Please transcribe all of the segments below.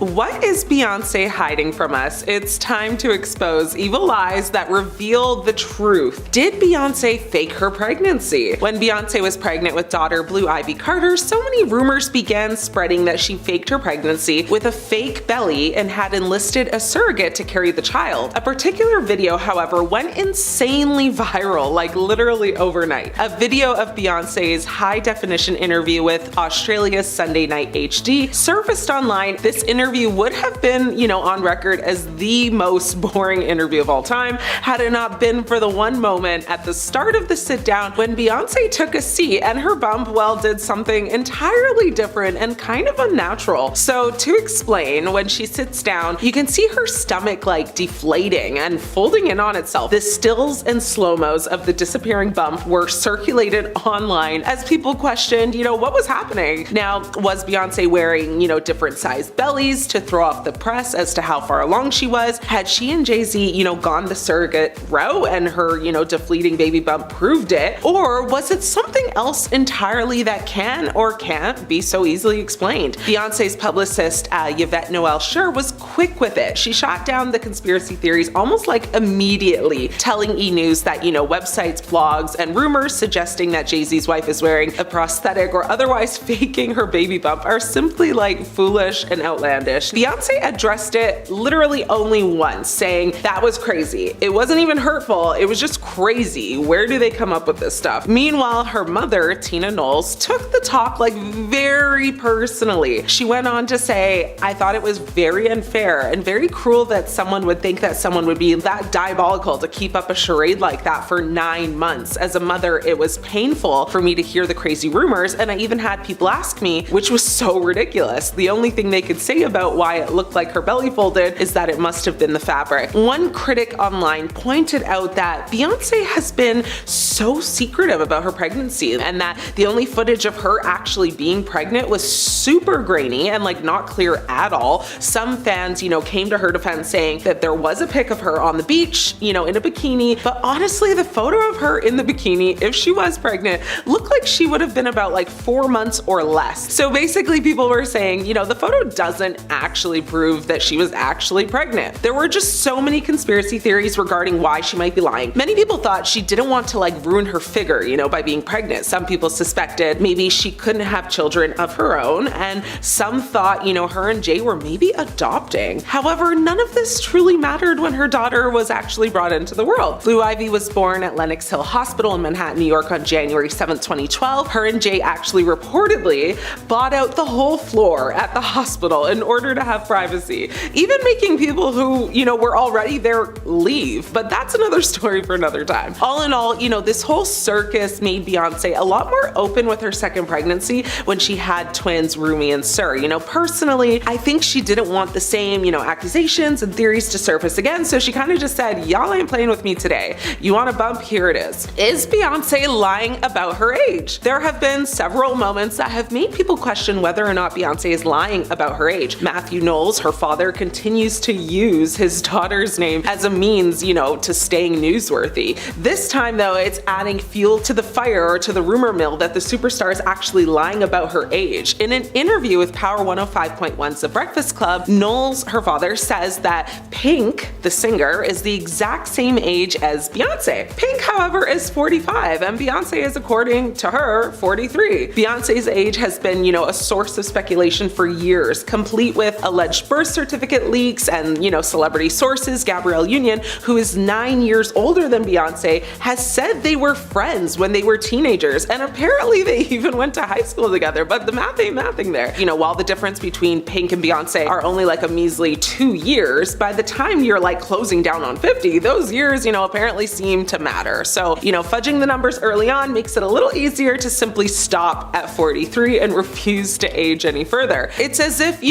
What is Beyonce hiding from us? It's time to expose evil lies that reveal the truth. Did Beyonce fake her pregnancy? When Beyonce was pregnant with daughter Blue Ivy Carter, so many rumors began spreading that she faked her pregnancy with a fake belly and had enlisted a surrogate to carry the child. A particular video, however, went insanely viral, like literally overnight. A video of Beyonce's high-definition interview with Australia's Sunday Night HD surfaced online. This interview would have been, on record as the most boring interview of all time had it not been for the one moment at the start of the sit-down when Beyonce took a seat and her bump, did something entirely different and kind of unnatural. So to explain, when she sits down, you can see her stomach like deflating and folding in on itself. The stills and slow-mos of the disappearing bump were circulated online as people questioned, what was happening? Now, was Beyonce wearing, different sized bellies to throw off the press as to how far along she was? Had she and Jay-Z, gone the surrogate route and her, deflating baby bump proved it? Or was it something else entirely that can or can't be so easily explained? Beyonce's publicist, Yvette Noel Schur, was quick with it. She shot down the conspiracy theories almost like immediately, telling E! News that, websites, blogs, and rumors suggesting that Jay-Z's wife is wearing a prosthetic or otherwise faking her baby bump are simply like foolish and outlandish. Beyonce addressed it literally only once, saying that was crazy. It wasn't even hurtful, it was just crazy. Where do they come up with this stuff? Meanwhile, her mother, Tina Knowles, took the talk like very personally. She went on to say, "I thought it was very unfair and very cruel that someone would think that someone would be that diabolical to keep up a charade like that for 9 months. As a mother, it was painful for me to hear the crazy rumors, and I even had people ask me, which was so ridiculous. The only thing they could say about why it looked like her belly folded is that it must have been the fabric." One critic online pointed out that Beyonce has been so secretive about her pregnancy and that the only footage of her actually being pregnant was super grainy and not clear at all. Some fans, came to her defense saying that there was a pic of her on the beach, in a bikini, but honestly the photo of her in the bikini, if she was pregnant, looked like she would have been about 4 months or less. So basically people were saying, the photo doesn't actually prove that she was actually pregnant. There were just so many conspiracy theories regarding why she might be lying. Many people thought she didn't want to ruin her figure, by being pregnant. Some people suspected maybe she couldn't have children of her own, and some thought, her and Jay were maybe adopting. However, none of this truly mattered when her daughter was actually brought into the world. Blue Ivy was born at Lenox Hill Hospital in Manhattan, New York on January 7th, 2012. Her and Jay actually reportedly bought out the whole floor at the hospital in order to have privacy, even making people who, were already there leave. But that's another story for another time. All in all, this whole circus made Beyonce a lot more open with her second pregnancy when she had twins Rumi and Sir. Personally, I think she didn't want the same, accusations and theories to surface again, so she kind of just said, y'all ain't playing with me today. You want a bump? Here it is. Is Beyonce lying about her age? There have been several moments that have made people question whether or not Beyonce is lying about her age. Matthew Knowles, her father, continues to use his daughter's name as a means, to staying newsworthy. This time though, it's adding fuel to the fire or to the rumor mill that the superstar is actually lying about her age. In an interview with Power 105.1's The Breakfast Club, Knowles, her father, says that Pink, the singer, is the exact same age as Beyonce. Pink, however, is 45 and Beyonce is, according to her, 43. Beyonce's age has been, a source of speculation for years, complete with alleged birth certificate leaks and, celebrity sources. Gabrielle Union, who is 9 years older than Beyonce, has said they were friends when they were teenagers, and apparently they even went to high school together, but the math ain't mathing there. While the difference between Pink and Beyonce are only a measly 2 years, by the time you're closing down on 50, those years, apparently seem to matter. So, fudging the numbers early on makes it a little easier to simply stop at 43 and refuse to age any further. It's as if,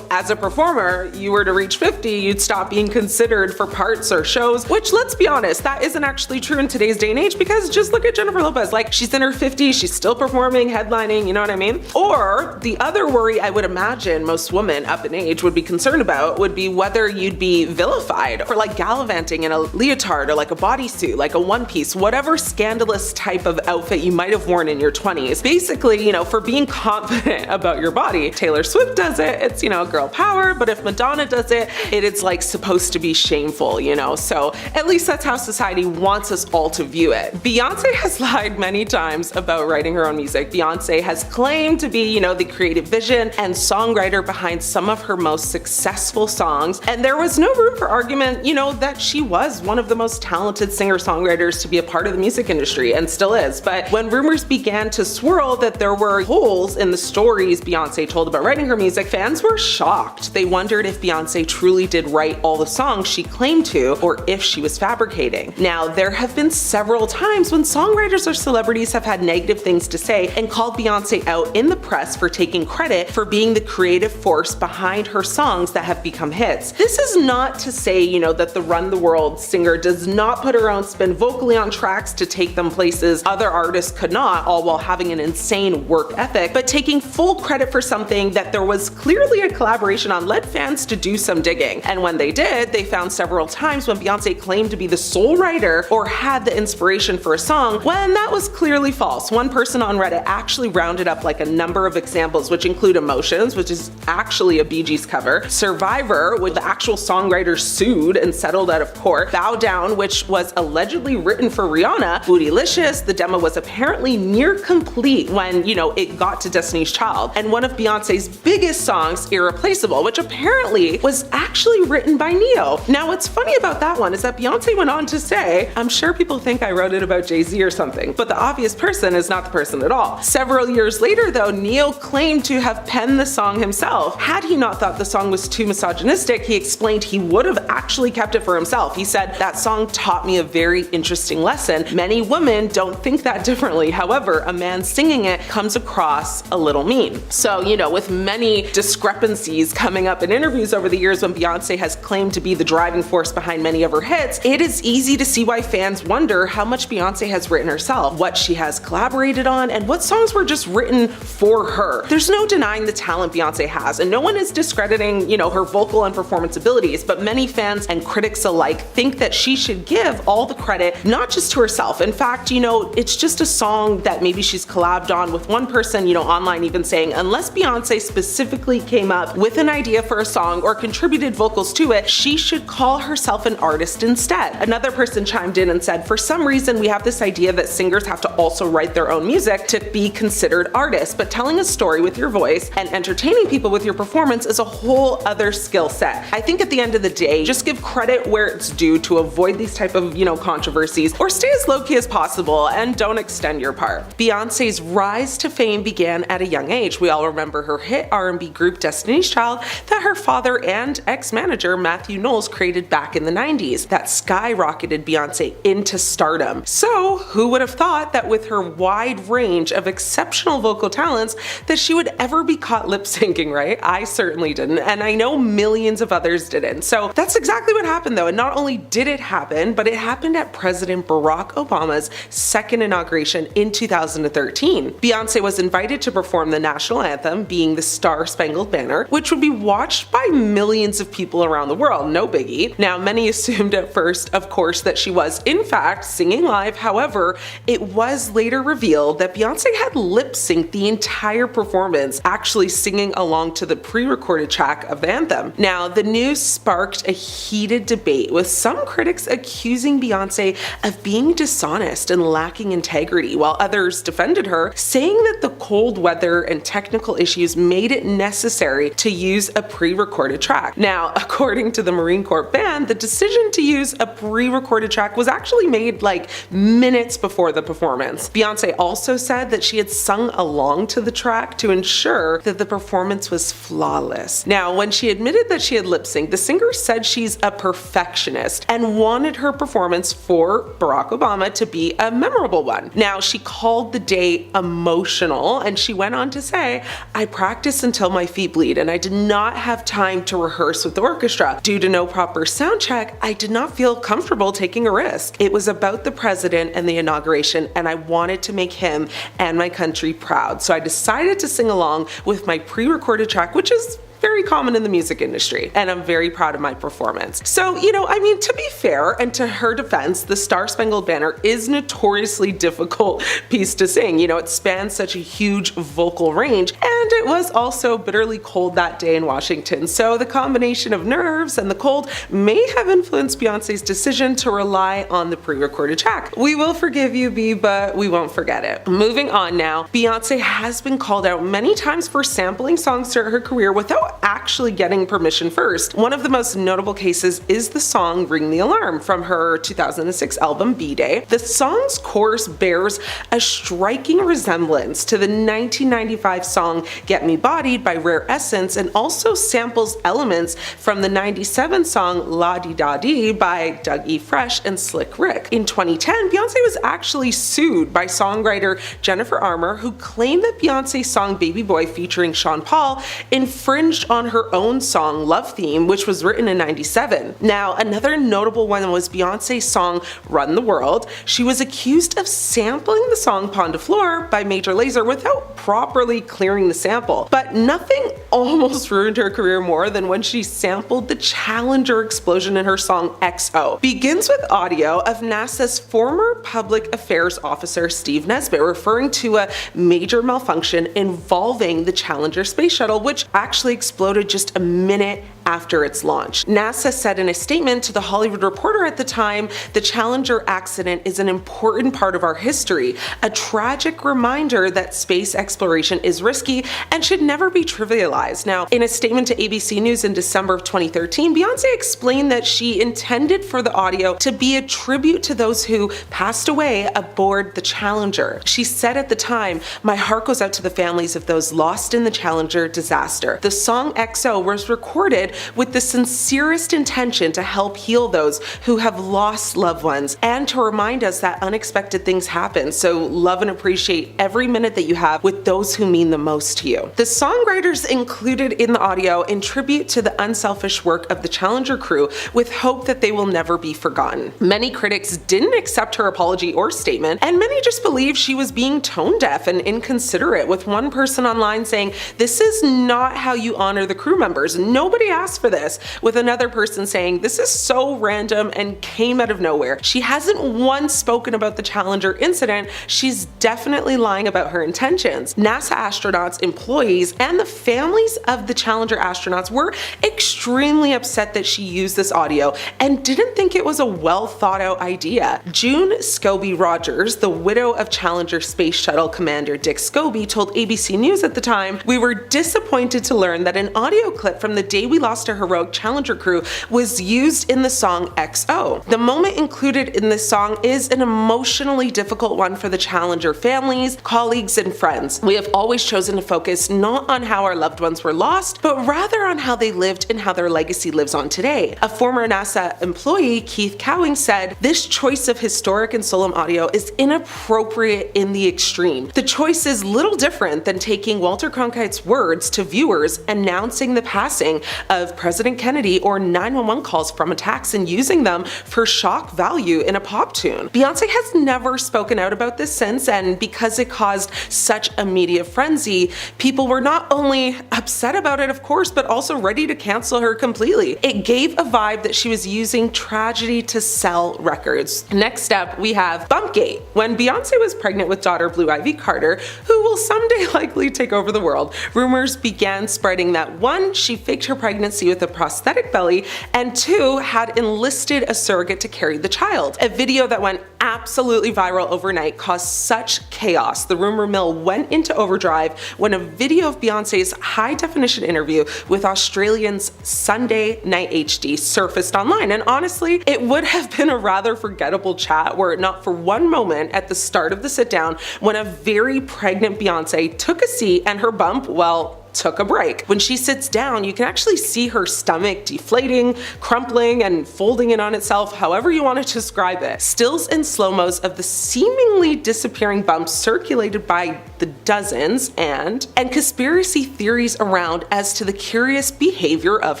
as a performer, you were to reach 50, you'd stop being considered for parts or shows, which, let's be honest, that isn't actually true in today's day and age, because just look at Jennifer Lopez. She's in her 50s, she's still performing, headlining, you know what I mean? Or the other worry I would imagine most women up in age would be concerned about would be whether you'd be vilified for gallivanting in a leotard or a bodysuit, a one piece, whatever scandalous type of outfit you might have worn in your 20s. Basically, for being confident about your body. Taylor Swift does it, it's, girl power, but if Madonna does it, it is like supposed to be shameful, so at least that's how society wants us all to view it. Beyonce has lied many times about writing her own music. Beyonce has claimed to be, the creative vision and songwriter behind some of her most successful songs, and there was no room for argument, that she was one of the most talented singer-songwriters to be a part of the music industry, and still is. But when rumors began to swirl that there were holes in the stories Beyonce told about writing her music, fans were shocked. They wondered if Beyonce truly did write all the songs she claimed to, or if she was fabricating. Now, there have been several times when songwriters or celebrities have had negative things to say and called Beyonce out in the press for taking credit for being the creative force behind her songs that have become hits. This is not to say, that the Run the World singer does not put her own spin vocally on tracks to take them places other artists could not, all while having an insane work ethic, but taking full credit for something that there was clearly a collaboration on led fans to do some digging. And when they did, they found several times when Beyonce claimed to be the sole writer or had the inspiration for a song, when that was clearly false. One person on Reddit actually rounded up like a number of examples, which include Emotions, which is actually a Bee Gees cover, Survivor, which the actual songwriter sued and settled out of court, Bow Down, which was allegedly written for Rihanna, Bootylicious, the demo was apparently near complete when, it got to Destiny's Child, and one of Beyonce's biggest songs, Irreplaceable, which apparently was actually written by Ne-Yo. Now, what's funny about that one is that Beyonce went on to say, "I'm sure people think I wrote it about Jay-Z or something, but the obvious person is not the person at all." Several years later, though, Ne-Yo claimed to have penned the song himself. Had he not thought the song was too misogynistic, he explained he would have actually kept it for himself. He said, "That song taught me a very interesting lesson. Many women don't think that differently. However, a man singing it comes across a little mean." So, with many discrepancies coming up in interviews over the years when Beyonce has claimed to be the driving force behind many of her hits, it is easy to see why fans wonder how much Beyonce has written herself, what she has collaborated on, and what songs were just written for her. There's no denying the talent Beyonce has, and no one is discrediting, her vocal and performance abilities, but many fans and critics alike think that she should give all the credit, not just to herself. In fact, it's just a song that maybe she's collabed on with one person, online even saying, unless Beyonce specifically came up with an idea for a song or contributed vocals to it, she should call herself an artist instead. Another person chimed in and said, "For some reason, we have this idea that singers have to also write their own music to be considered artists, but telling a story with your voice and entertaining people with your performance is a whole other skill set. I think at the end of the day, just give credit where it's due to avoid these type of, controversies, or stay as low-key as possible and don't extend your part." Beyonce's rise to fame began at a young age. We all remember her hit R&B group Destiny's Child that her father and ex-manager Matthew Knowles created back in the 90s that skyrocketed Beyonce into stardom. So who would have thought that with her wide range of exceptional vocal talents that she would ever be caught lip syncing, right? I certainly didn't, and I know millions of others didn't. So that's exactly what happened though, and not only did it happen, but it happened at President Barack Obama's second inauguration in 2013. Beyonce was invited to perform the national anthem, being the Star-Spangled Banner, which would be watched by millions of people around the world, no biggie. Now, many assumed at first, of course, that she was in fact singing live. However, it was later revealed that Beyonce had lip-synced the entire performance, actually singing along to the pre-recorded track of the anthem. Now, the news sparked a heated debate, with some critics accusing Beyonce of being dishonest and lacking integrity, while others defended her, saying that the cold weather and technical issues made it necessary to use a pre-recorded track. Now, according to the Marine Corps band, the decision to use a pre-recorded track was actually made like minutes before the performance. Beyonce also said that she had sung along to the track to ensure that the performance was flawless. Now, when she admitted that she had lip-synced, the singer said she's a perfectionist and wanted her performance for Barack Obama to be a memorable one. Now, she called the day emotional, and she went on to say, "I practiced until my feet bleed, and I did not have time to rehearse with the orchestra. Due to no proper sound check, I did not feel comfortable taking a risk. It was about the president and the inauguration, and I wanted to make him and my country proud. So I decided to sing along with my pre-recorded track, which is very common in the music industry, and I'm very proud of my performance. So, to be fair, and to her defense, the Star Spangled Banner is notoriously difficult piece to sing. It spans such a huge vocal range, and it was also bitterly cold that day in Washington, so the combination of nerves and the cold may have influenced Beyonce's decision to rely on the pre-recorded track. We will forgive you, B, but we won't forget it. Moving on now, Beyonce has been called out many times for sampling songs throughout her career without actually getting permission first. One of the most notable cases is the song Ring the Alarm from her 2006 album B-Day. The song's chorus bears a striking resemblance to the 1995 song Get Me Bodied by Rare Essence, and also samples elements from the 97 song La Di Da Di by Doug E. Fresh and Slick Rick. In 2010, Beyonce was actually sued by songwriter Jennifer Armour, who claimed that Beyonce's song Baby Boy featuring Sean Paul infringed on her own song Love Theme, which was written in 97. Now, another notable one was Beyonce's song Run the World. She was accused of sampling the song Pon de Floor by Major Lazer without properly clearing the sample. But nothing almost ruined her career more than when she sampled the Challenger explosion in her song XO. Begins with audio of NASA's former public affairs officer Steve Nesbitt referring to a major malfunction involving the Challenger space shuttle, which actually exploded just a minute after its launch. NASA said in a statement to The Hollywood Reporter at the time, "The Challenger accident is an important part of our history, a tragic reminder that space exploration is risky and should never be trivialized." Now, in a statement to ABC News in December of 2013, Beyonce explained that she intended for the audio to be a tribute to those who passed away aboard the Challenger. She said at the time, "My heart goes out to the families of those lost in the Challenger disaster. The song XO was recorded with the sincerest intention to help heal those who have lost loved ones and to remind us that unexpected things happen, so love and appreciate every minute that you have with those who mean the most to you." The songwriters included in the audio in tribute to the unselfish work of the Challenger crew with hope that they will never be forgotten. Many critics didn't accept her apology or statement, and many just believed she was being tone deaf and inconsiderate, with one person online saying, "This is not how you honor the crew members. Nobody asked for this," with another person saying, "This is so random and came out of nowhere. She hasn't once spoken about the Challenger incident. She's definitely lying about her intentions." NASA astronauts, employees, and the families of the Challenger astronauts were extremely upset that she used this audio and didn't think it was a well thought out idea. June Scobie Rogers, the widow of Challenger Space Shuttle Commander Dick Scobie, told ABC News at the time, "We were disappointed to learn that an audio clip from the day we lost a heroic Challenger crew was used in the song XO. The moment included in this song is an emotionally difficult one for the Challenger families, colleagues, and friends. We have always chosen to focus not on how our loved ones were lost, but rather on how they lived and how their legacy lives on today." A former NASA employee, Keith Cowing, said, "This choice of historic and solemn audio is inappropriate in the extreme. The choice is little different than taking Walter Cronkite's words to viewers announcing the passing of President Kennedy or 911 calls from attacks and using them for shock value in a pop tune." Beyonce has never spoken out about this since, and because it caused such a media frenzy, people were not only upset about it, of course, but also ready to cancel her completely. It gave a vibe that she was using tragedy to sell records. Next up, we have Bumpgate. When Beyonce was pregnant with daughter Blue Ivy Carter, who will someday likely take over the world, rumors began spreading that 1, she faked her pregnancy with a prosthetic belly, and 2, had enlisted a surrogate to carry the child. A video that went absolutely viral overnight caused such chaos. The rumor mill went into overdrive when a video of Beyonce's high-definition interview with Australian's Sunday Night HD surfaced online, and honestly, it would have been a rather forgettable chat were it not for one moment at the start of the sit-down when a very pregnant Beyonce took a seat and her bump, well, took a break. When she sits down, you can actually see her stomach deflating, crumpling, and folding in on itself, however you want to describe it. Stills and slow-mos of the seemingly disappearing bumps circulated by the dozens, and conspiracy theories around as to the curious behavior of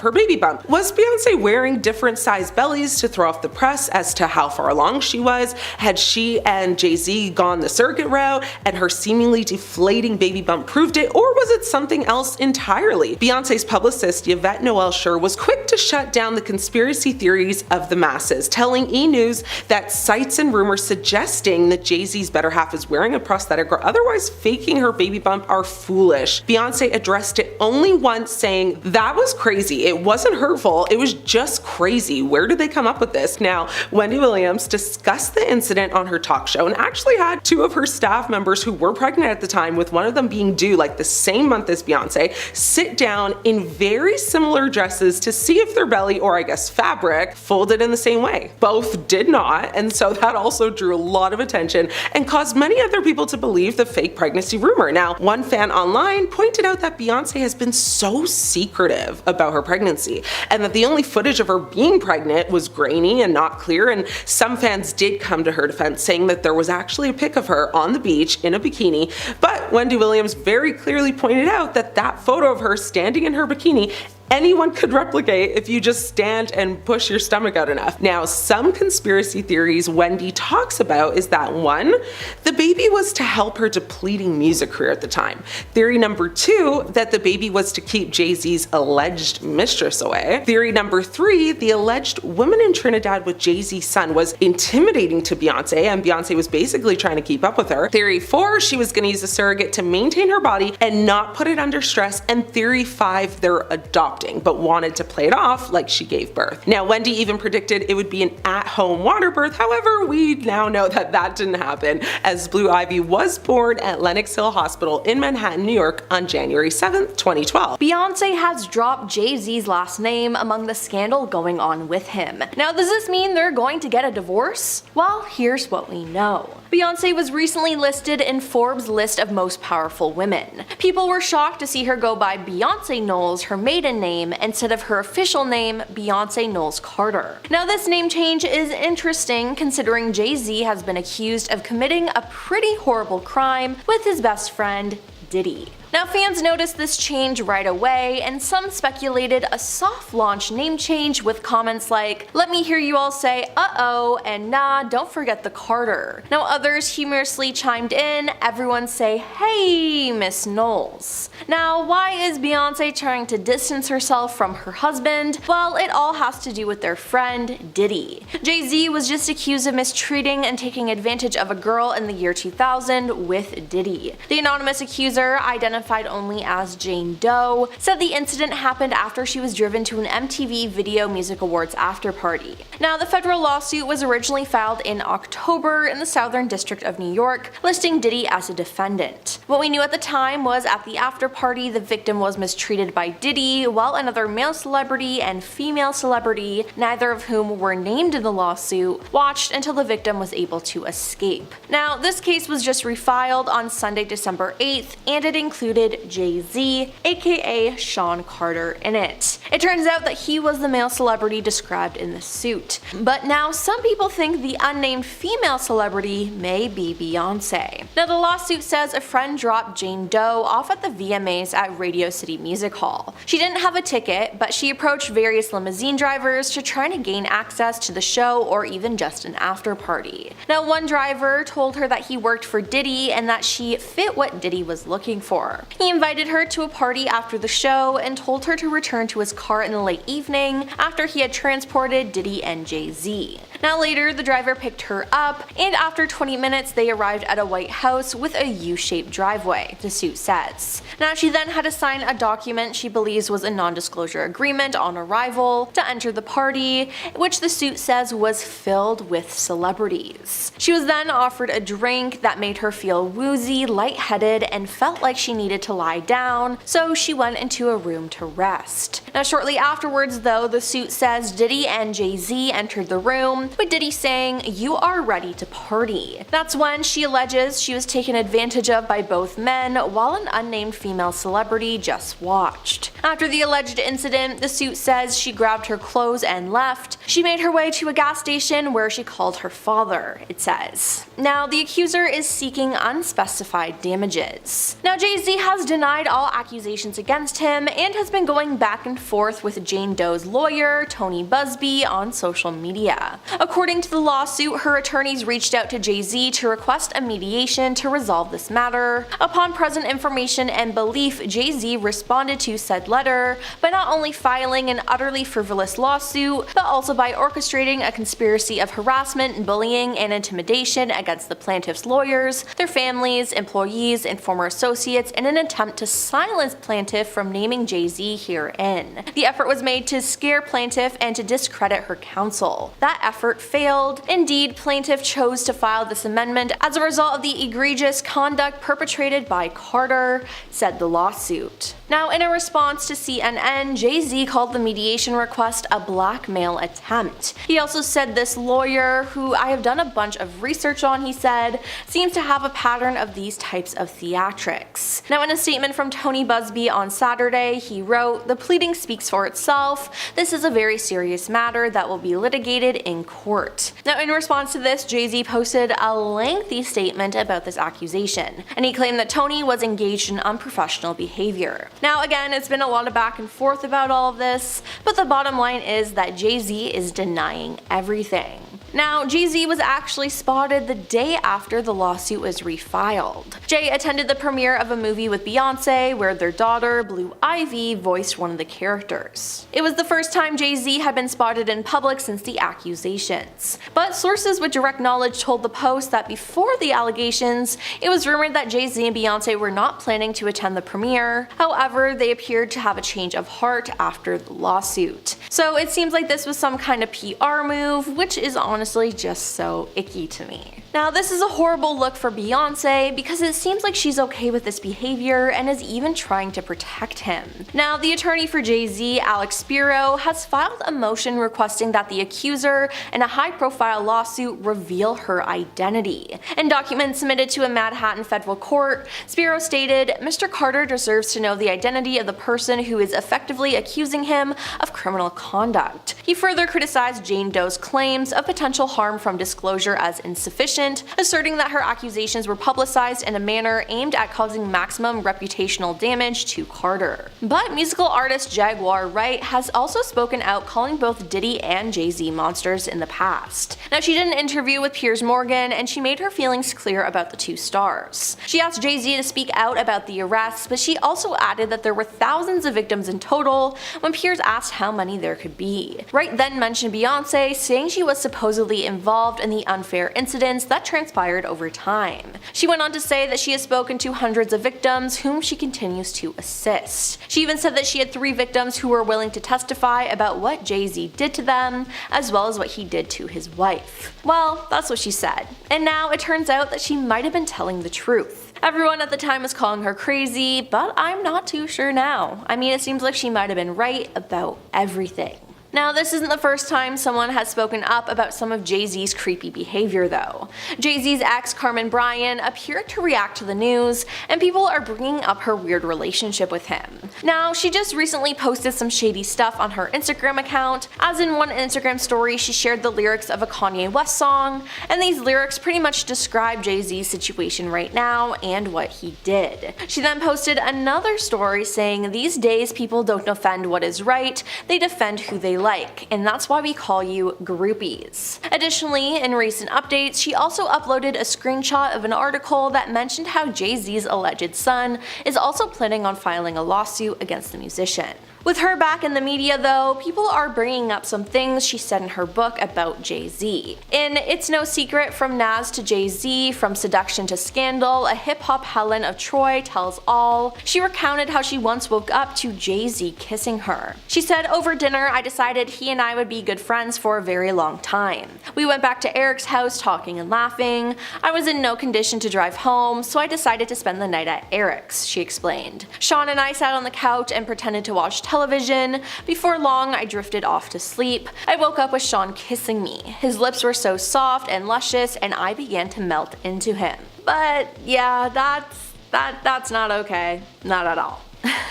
her baby bump. Was Beyonce wearing different size bellies to throw off the press as to how far along she was? Had she and Jay-Z gone the surrogate route and her seemingly deflating baby bump proved it, or was it something else else entirely. Beyonce's publicist Yvette Noel Schur was quick to shut down the conspiracy theories of the masses, telling E! News that sites and rumors suggesting that Jay-Z's better half is wearing a prosthetic or otherwise faking her baby bump are foolish. Beyonce addressed it only once, saying, "That was crazy. It wasn't hurtful. It was just crazy. Where did they come up with this?" Now, Wendy Williams discussed the incident on her talk show and actually had two of her staff members who were pregnant at the time, with one of them being due like the same month as Beyonce, sit down in very similar dresses to see if their belly, or I guess fabric, folded in the same way. Both did not, and so that also drew a lot of attention and caused many other people to believe the fake pregnancy rumor. Now, one fan online pointed out that Beyonce has been so secretive about her pregnancy, and that the only footage of her being pregnant was grainy and not clear, and some fans did come to her defense, saying that there was actually a pic of her on the beach in a bikini, but Wendy Williams very clearly pointed out that that photo of her standing in her bikini anyone could replicate if you just stand and push your stomach out enough. Now, some conspiracy theories Wendy talks about is that 1, the baby was to help her depleting music career at the time. Theory number 2, that the baby was to keep Jay-Z's alleged mistress away. Theory number 3, the alleged woman in Trinidad with Jay-Z's son was intimidating to Beyonce, and Beyonce was basically trying to keep up with her. Theory 4, she was going to use a surrogate to maintain her body and not put it under stress. And theory 5, they're adopting, but wanted to play it off like she gave birth. Now, Wendy even predicted it would be an at-home water birth. However, we now know that that didn't happen, as Blue Ivy was born at Lenox Hill Hospital in Manhattan, New York on January 7th, 2012. Beyonce has dropped Jay-Z's last name among the scandal going on with him. Now, does this mean they're going to get a divorce? Well, here's what we know. Beyonce was recently listed in Forbes' list of most powerful women. People were shocked to see her go by Beyonce Knowles, her maiden name, instead of her official name, Beyonce Knowles Carter. Now, this name change is interesting considering Jay-Z has been accused of committing a pretty horrible crime with his best friend, Diddy. Now, fans noticed this change right away, and some speculated a soft launch name change with comments like, "Let me hear you all say uh-oh," and "Nah, don't forget the Carter." Now, others humorously chimed in, "Everyone say, hey, Miss Knowles." Now, why is Beyonce trying to distance herself from her husband? Well, it all has to do with their friend, Diddy. Jay-Z was just accused of mistreating and taking advantage of a girl in the year 2000 with Diddy. The anonymous accuser, identified only as Jane Doe, said the incident happened after she was driven to an MTV Video Music Awards after party. Now, the federal lawsuit was originally filed in October in the Southern District of New York, listing Diddy as a defendant. What we knew at the time was at the after party, the victim was mistreated by Diddy, while another male celebrity and female celebrity, neither of whom were named in the lawsuit, watched until the victim was able to escape. Now, this case was just refiled on Sunday, December 8th, and it included Jay-Z, aka Sean Carter, in it. It turns out that he was the male celebrity described in the suit. But now some people think the unnamed female celebrity may be Beyonce. Now, the lawsuit says a friend dropped Jane Doe off at the VMAs at Radio City Music Hall. She didn't have a ticket, but she approached various limousine drivers to try to gain access to the show or even just an after party. Now, one driver told her that he worked for Diddy and that she fit what Diddy was looking for. He invited her to a party after the show and told her to return to his car in the late evening after he had transported Diddy and Jay-Z. Now, later, the driver picked her up, and after 20 minutes they arrived at a white house with a U-shaped driveway, the suit says. Now, she then had to sign a document she believes was a non-disclosure agreement on arrival to enter the party, which the suit says was filled with celebrities. She was then offered a drink that made her feel woozy, lightheaded, and felt like she needed to lie down, so she went into a room to rest. Now, shortly afterwards, though, the suit says Diddy and Jay-Z entered the room, with Diddy saying, "You are ready to party." That's when she alleges she was taken advantage of by both men while an unnamed female celebrity just watched. After the alleged incident, the suit says she grabbed her clothes and left. She made her way to a gas station where she called her father, it says. Now, the accuser is seeking unspecified damages. Now, Jay-Z has denied all accusations against him and has been going back and forth with Jane Doe's lawyer, Tony Busby, on social media. According to the lawsuit, her attorneys reached out to Jay-Z to request a mediation to resolve this matter. Upon present information and belief, Jay-Z responded to said letter by not only filing an utterly frivolous lawsuit, but also by orchestrating a conspiracy of harassment, bullying, and intimidation against the plaintiff's lawyers, their families, employees, and former associates in an attempt to silence plaintiff from naming Jay-Z herein. The effort was made to scare plaintiff and to discredit her counsel. That effort failed. Indeed, plaintiff chose to file this amendment as a result of the egregious conduct perpetrated by Carter, said the lawsuit. Now, in a response to CNN, Jay-Z called the mediation request a blackmail attempt. He also said this lawyer, who I have done a bunch of research on, he said, seems to have a pattern of these types of theatrics. Now, in a statement from Tony Busby on Saturday, he wrote, "The pleading speaks for itself. This is a very serious matter that will be litigated in court." Now, in response to this, Jay-Z posted a lengthy statement about this accusation, and he claimed that Tony was engaged in unprofessional behavior. Now, again, it's been a lot of back and forth about all of this, but the bottom line is that Jay-Z is denying everything. Now, Jay-Z was actually spotted the day after the lawsuit was refiled. Jay attended the premiere of a movie with Beyonce where their daughter, Blue Ivy, voiced one of the characters. It was the first time Jay-Z had been spotted in public since the accusations. But sources with direct knowledge told the Post that before the allegations, it was rumored that Jay-Z and Beyonce were not planning to attend the premiere. However, they appeared to have a change of heart after the lawsuit. So it seems like this was some kind of PR move, which is honestly just so icky to me. Now, this is a horrible look for Beyonce because it seems like she's okay with this behavior and is even trying to protect him. Now, the attorney for Jay-Z, Alex Spiro, has filed a motion requesting that the accuser in a high-profile lawsuit reveal her identity. In documents submitted to a Manhattan federal court, Spiro stated, "Mr. Carter deserves to know the identity of the person who is effectively accusing him of criminal conduct." He further criticized Jane Doe's claims of potential harm from disclosure as insufficient, asserting that her accusations were publicized in a manner aimed at causing maximum reputational damage to Carter. But musical artist Jaguar Wright has also spoken out, calling both Diddy and Jay-Z monsters in the past. Now, she did an interview with Piers Morgan and she made her feelings clear about the two stars. She asked Jay-Z to speak out about the arrests, but she also added that there were thousands of victims in total when Piers asked how many there could be. Wright then mentioned Beyonce, saying she was supposedly involved in the unfair incidents that transpired over time. She went on to say that she has spoken to hundreds of victims whom she continues to assist. She even said that she had 3 victims who were willing to testify about what Jay-Z did to them, as well as what he did to his wife. Well, that's what she said. And now it turns out that she might have been telling the truth. Everyone at the time was calling her crazy, but I'm not too sure now. I mean, it seems like she might have been right about everything. Now, this isn't the first time someone has spoken up about some of Jay-Z's creepy behavior though. Jay-Z's ex, Carmen Bryan, appeared to react to the news, and people are bringing up her weird relationship with him. Now, she just recently posted some shady stuff on her Instagram account, as in one Instagram story she shared the lyrics of a Kanye West song, and these lyrics pretty much describe Jay-Z's situation right now and what he did. She then posted another story saying, "These days people don't defend what is right, they defend who they like, and that's why we call you groupies." Additionally, in recent updates, she also uploaded a screenshot of an article that mentioned how Jay-Z's alleged son is also planning on filing a lawsuit against the musician. With her back in the media though, people are bringing up some things she said in her book about Jay-Z. In It's No Secret, From Nas to Jay-Z, From Seduction to Scandal, a hip-hop Helen of Troy tells all, she recounted how she once woke up to Jay-Z kissing her. She said, "Over dinner, I decided he and I would be good friends for a very long time. We went back to Eric's house talking and laughing. I was in no condition to drive home, so I decided to spend the night at Eric's," she explained. "Sean and I sat on the couch and pretended to watch television. Before long, I drifted off to sleep. I woke up with Sean kissing me. His lips were so soft and luscious, and I began to melt into him." But yeah, that's not okay. Not at all.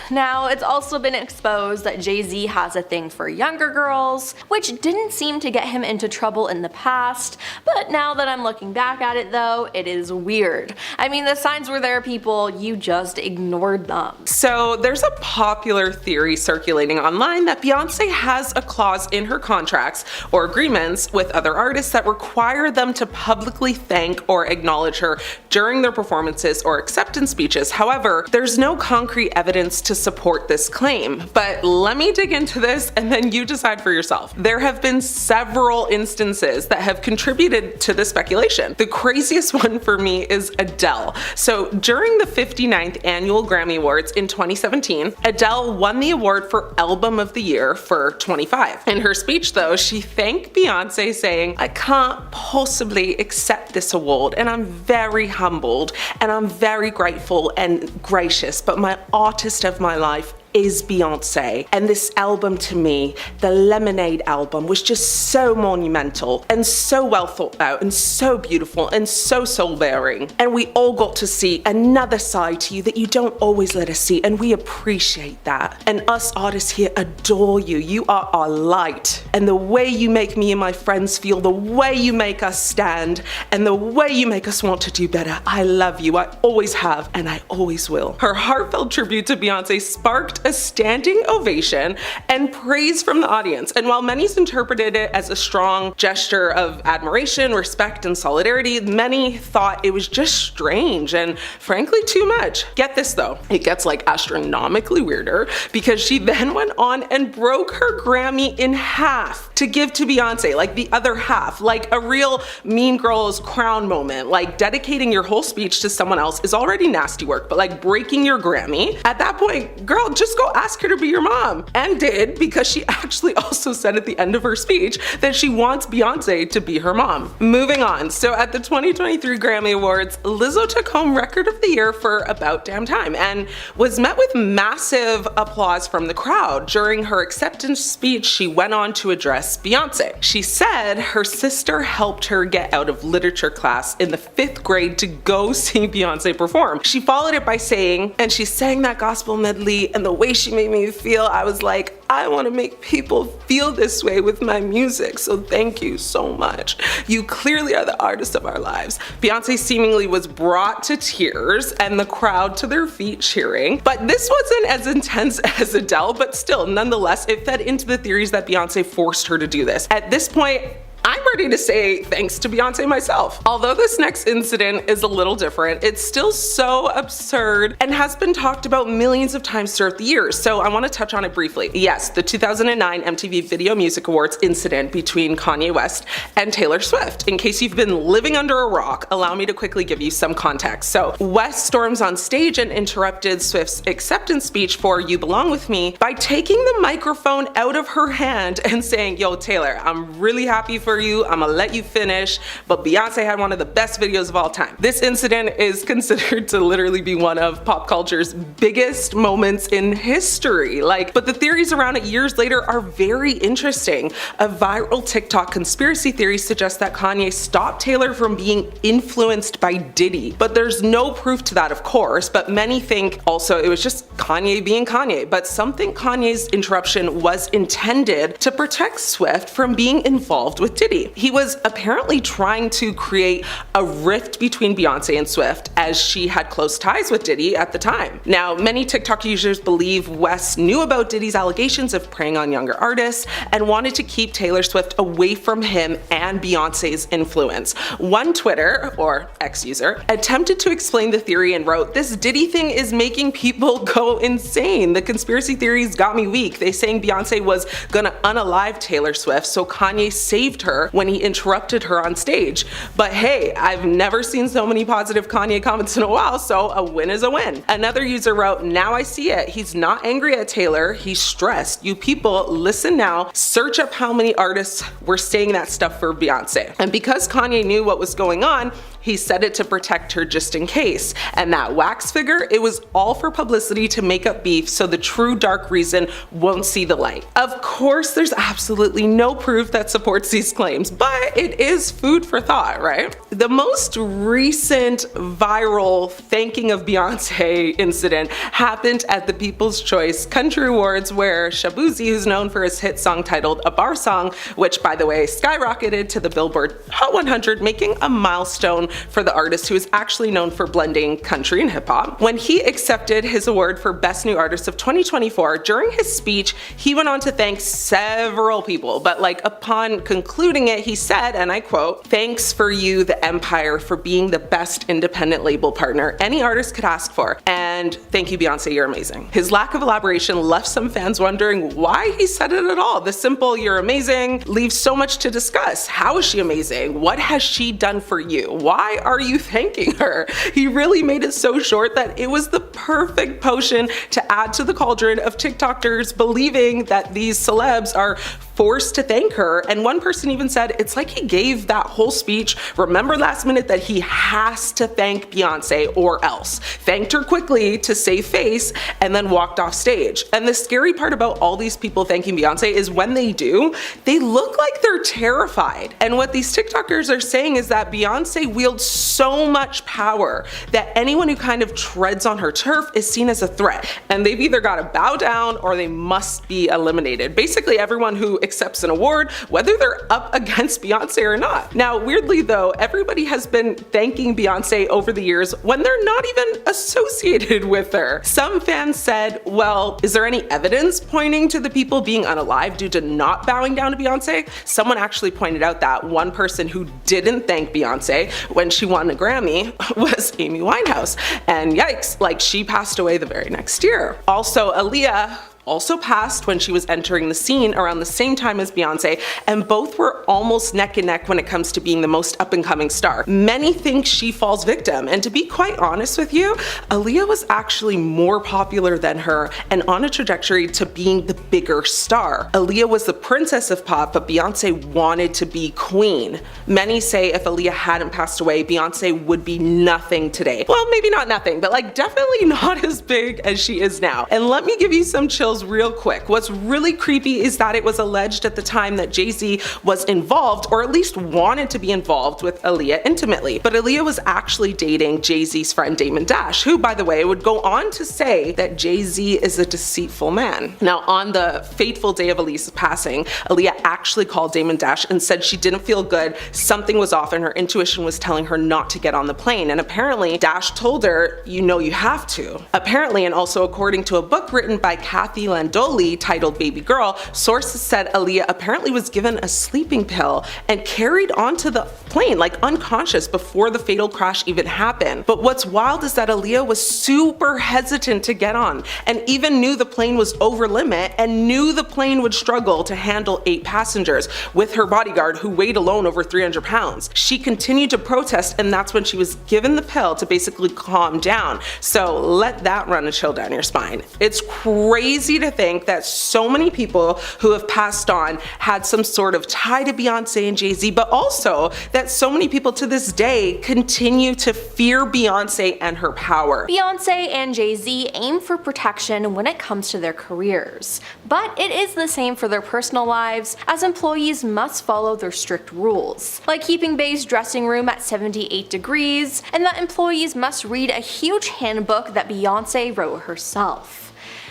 Now, it's also been exposed that Jay-Z has a thing for younger girls, which didn't seem to get him into trouble in the past, but now that I'm looking back at it though, it is weird. I mean, the signs were there, people, you just ignored them. So there's a popular theory circulating online that Beyonce has a clause in her contracts or agreements with other artists that require them to publicly thank or acknowledge her during their performances or acceptance speeches. However, there's no concrete evidence to support this claim. But let me dig into this and then you decide for yourself. There have been several instances that have contributed to this speculation. The craziest one for me is Adele. So during the 59th annual Grammy Awards in 2017, Adele won the award for Album of the Year for 25. In her speech though, she thanked Beyonce saying, "I can't possibly accept this award and I'm very humbled and I'm very grateful and gracious, but my artist of my life is Beyonce. And this album to me, the Lemonade album, was just so monumental and so well thought out and so beautiful and so soul-bearing. And we all got to see another side to you that you don't always let us see, and we appreciate that. And us artists here adore you. You are our light. And the way you make me and my friends feel, the way you make us stand, and the way you make us want to do better, I love you. I always have, and I always will." Her heartfelt tribute to Beyonce sparked a standing ovation and praise from the audience. And while many interpreted it as a strong gesture of admiration, respect, and solidarity, many thought it was just strange and frankly too much. Get this though, it gets like astronomically weirder because she then went on and broke her Grammy in half to give to Beyonce, like the other half, like a real Mean Girls crown moment. Like dedicating your whole speech to someone else is already nasty work, but like breaking your Grammy, at that point, girl, just go ask her to be your mom. And did, because she actually also said at the end of her speech that she wants Beyonce to be her mom. Moving on, so at the 2023 Grammy Awards, Lizzo took home Record of the Year for About Damn Time and was met with massive applause from the crowd. During her acceptance speech, she went on to address Beyonce. She said her sister helped her get out of literature class in the 5th grade to go see Beyonce perform. She followed it by saying, and she sang that gospel medley, and the way she made me feel, I was like, I want to make people feel this way with my music, so thank you so much. You clearly are the artist of our lives. Beyonce seemingly was brought to tears and the crowd to their feet cheering. But this wasn't as intense as Adele, but still, nonetheless, it fed into the theories that Beyonce forced her to do this. At this point, I'm ready to say thanks to Beyonce myself. Although this next incident is a little different, it's still so absurd and has been talked about millions of times throughout the years, so I want to touch on it briefly. Yes, the 2009 MTV Video Music Awards incident between Kanye West and Taylor Swift. In case you've been living under a rock, allow me to quickly give you some context. So West storms on stage and interrupted Swift's acceptance speech for You Belong With Me by taking the microphone out of her hand and saying, "Yo, Taylor, I'm really happy for you, I'm gonna let you finish, but Beyonce had one of the best videos of all time." This incident is considered to literally be one of pop culture's biggest moments in history. But the theories around it years later are very interesting. A viral TikTok conspiracy theory suggests that Kanye stopped Taylor from being influenced by Diddy, but there's no proof to that, of course, but many think also it was just Kanye being Kanye. But some think Kanye's interruption was intended to protect Swift from being involved with Diddy. He was apparently trying to create a rift between Beyonce and Swift, as she had close ties with Diddy at the time. Now, many TikTok users believe West knew about Diddy's allegations of preying on younger artists and wanted to keep Taylor Swift away from him and Beyonce's influence. One Twitter, or X user, attempted to explain the theory and wrote, "This Diddy thing is making people go insane. The conspiracy theories got me weak. They saying Beyonce was gonna unalive Taylor Swift, so Kanye saved her when he interrupted her on stage. But hey, I've never seen so many positive Kanye comments in a while, so a win is a win." Another user wrote, "Now I see it. He's not angry at Taylor, he's stressed. You people, listen now, search up how many artists were saying that stuff for Beyonce." And because Kanye knew what was going on, he said it to protect her just in case. And that wax figure, it was all for publicity to make up beef so the true dark reason won't see the light. Of course, there's absolutely no proof that supports these claims, names, but it is food for thought, right? The most recent viral thanking of Beyonce incident happened at the People's Choice Country Awards, where Shabuzi, who's known for his hit song titled A Bar Song, which by the way skyrocketed to the Billboard Hot 100, making a milestone for the artist who is actually known for blending country and hip hop. When he accepted his award for Best New Artist of 2024, during his speech, he went on to thank several people, but upon concluding it, he said, and I quote, "Thanks for you, the Empire, for being the best independent label partner any artist could ask for. And thank you, Beyonce, you're amazing." His lack of elaboration left some fans wondering why he said it at all. The simple "you're amazing" leaves so much to discuss. How is she amazing? What has she done for you? Why are you thanking her? He really made it so short that it was the perfect potion to add to the cauldron of TikTokers believing that these celebs are forced to thank her. And one person even said it's like he gave that whole speech, remember last minute that he has to thank Beyonce or else. Thanked her quickly to save face and then walked off stage. And the scary part about all these people thanking Beyonce is when they do, they look like they're terrified. And what these TikTokers are saying is that Beyonce wields so much power that anyone who kind of treads on her turf is seen as a threat. And they've either got to bow down or they must be eliminated. Basically everyone who accepts an award, whether they're up against Beyonce or not. Now, weirdly though, everybody has been thanking Beyonce over the years when they're not even associated with her. Some fans said, well, is there any evidence pointing to the people being unalive due to not bowing down to Beyonce? Someone actually pointed out that one person who didn't thank Beyonce when she won a Grammy was Amy Winehouse. And yikes, she passed away the very next year. Also, Aaliyah also passed when she was entering the scene around the same time as Beyonce, and both were almost neck and neck when it comes to being the most up-and-coming star. Many think she falls victim, and to be quite honest with you, Aaliyah was actually more popular than her and on a trajectory to being the bigger star. Aaliyah was the princess of pop, but Beyonce wanted to be queen. Many say if Aaliyah hadn't passed away, Beyonce would be nothing today. Well, maybe not nothing, but definitely not as big as she is now. And let me give you some chills real quick. What's really creepy is that it was alleged at the time that Jay-Z was involved, or at least wanted to be involved with Aaliyah intimately. But Aaliyah was actually dating Jay-Z's friend Damon Dash, who, by the way, would go on to say that Jay-Z is a deceitful man. Now, on the fateful day of Aaliyah's passing, Aaliyah actually called Damon Dash and said she didn't feel good, something was off, and her intuition was telling her not to get on the plane. And apparently, Dash told her, you know you have to. Apparently, and also according to a book written by Kathy Landoli titled Baby Girl, sources said Aaliyah apparently was given a sleeping pill and carried onto the plane unconscious before the fatal crash even happened. But what's wild is that Aaliyah was super hesitant to get on and even knew the plane was over limit and knew the plane would struggle to handle 8 passengers with her bodyguard who weighed alone over 300 pounds. She continued to protest, and that's when she was given the pill to basically calm down. So let that run a chill down your spine. It's crazy to think that so many people who have passed on had some sort of tie to Beyonce and Jay-Z, but also that so many people to this day continue to fear Beyonce and her power. Beyonce and Jay-Z aim for protection when it comes to their careers, but it is the same for their personal lives, as employees must follow their strict rules, like keeping Bey's dressing room at 78 degrees, and that employees must read a huge handbook that Beyonce wrote herself.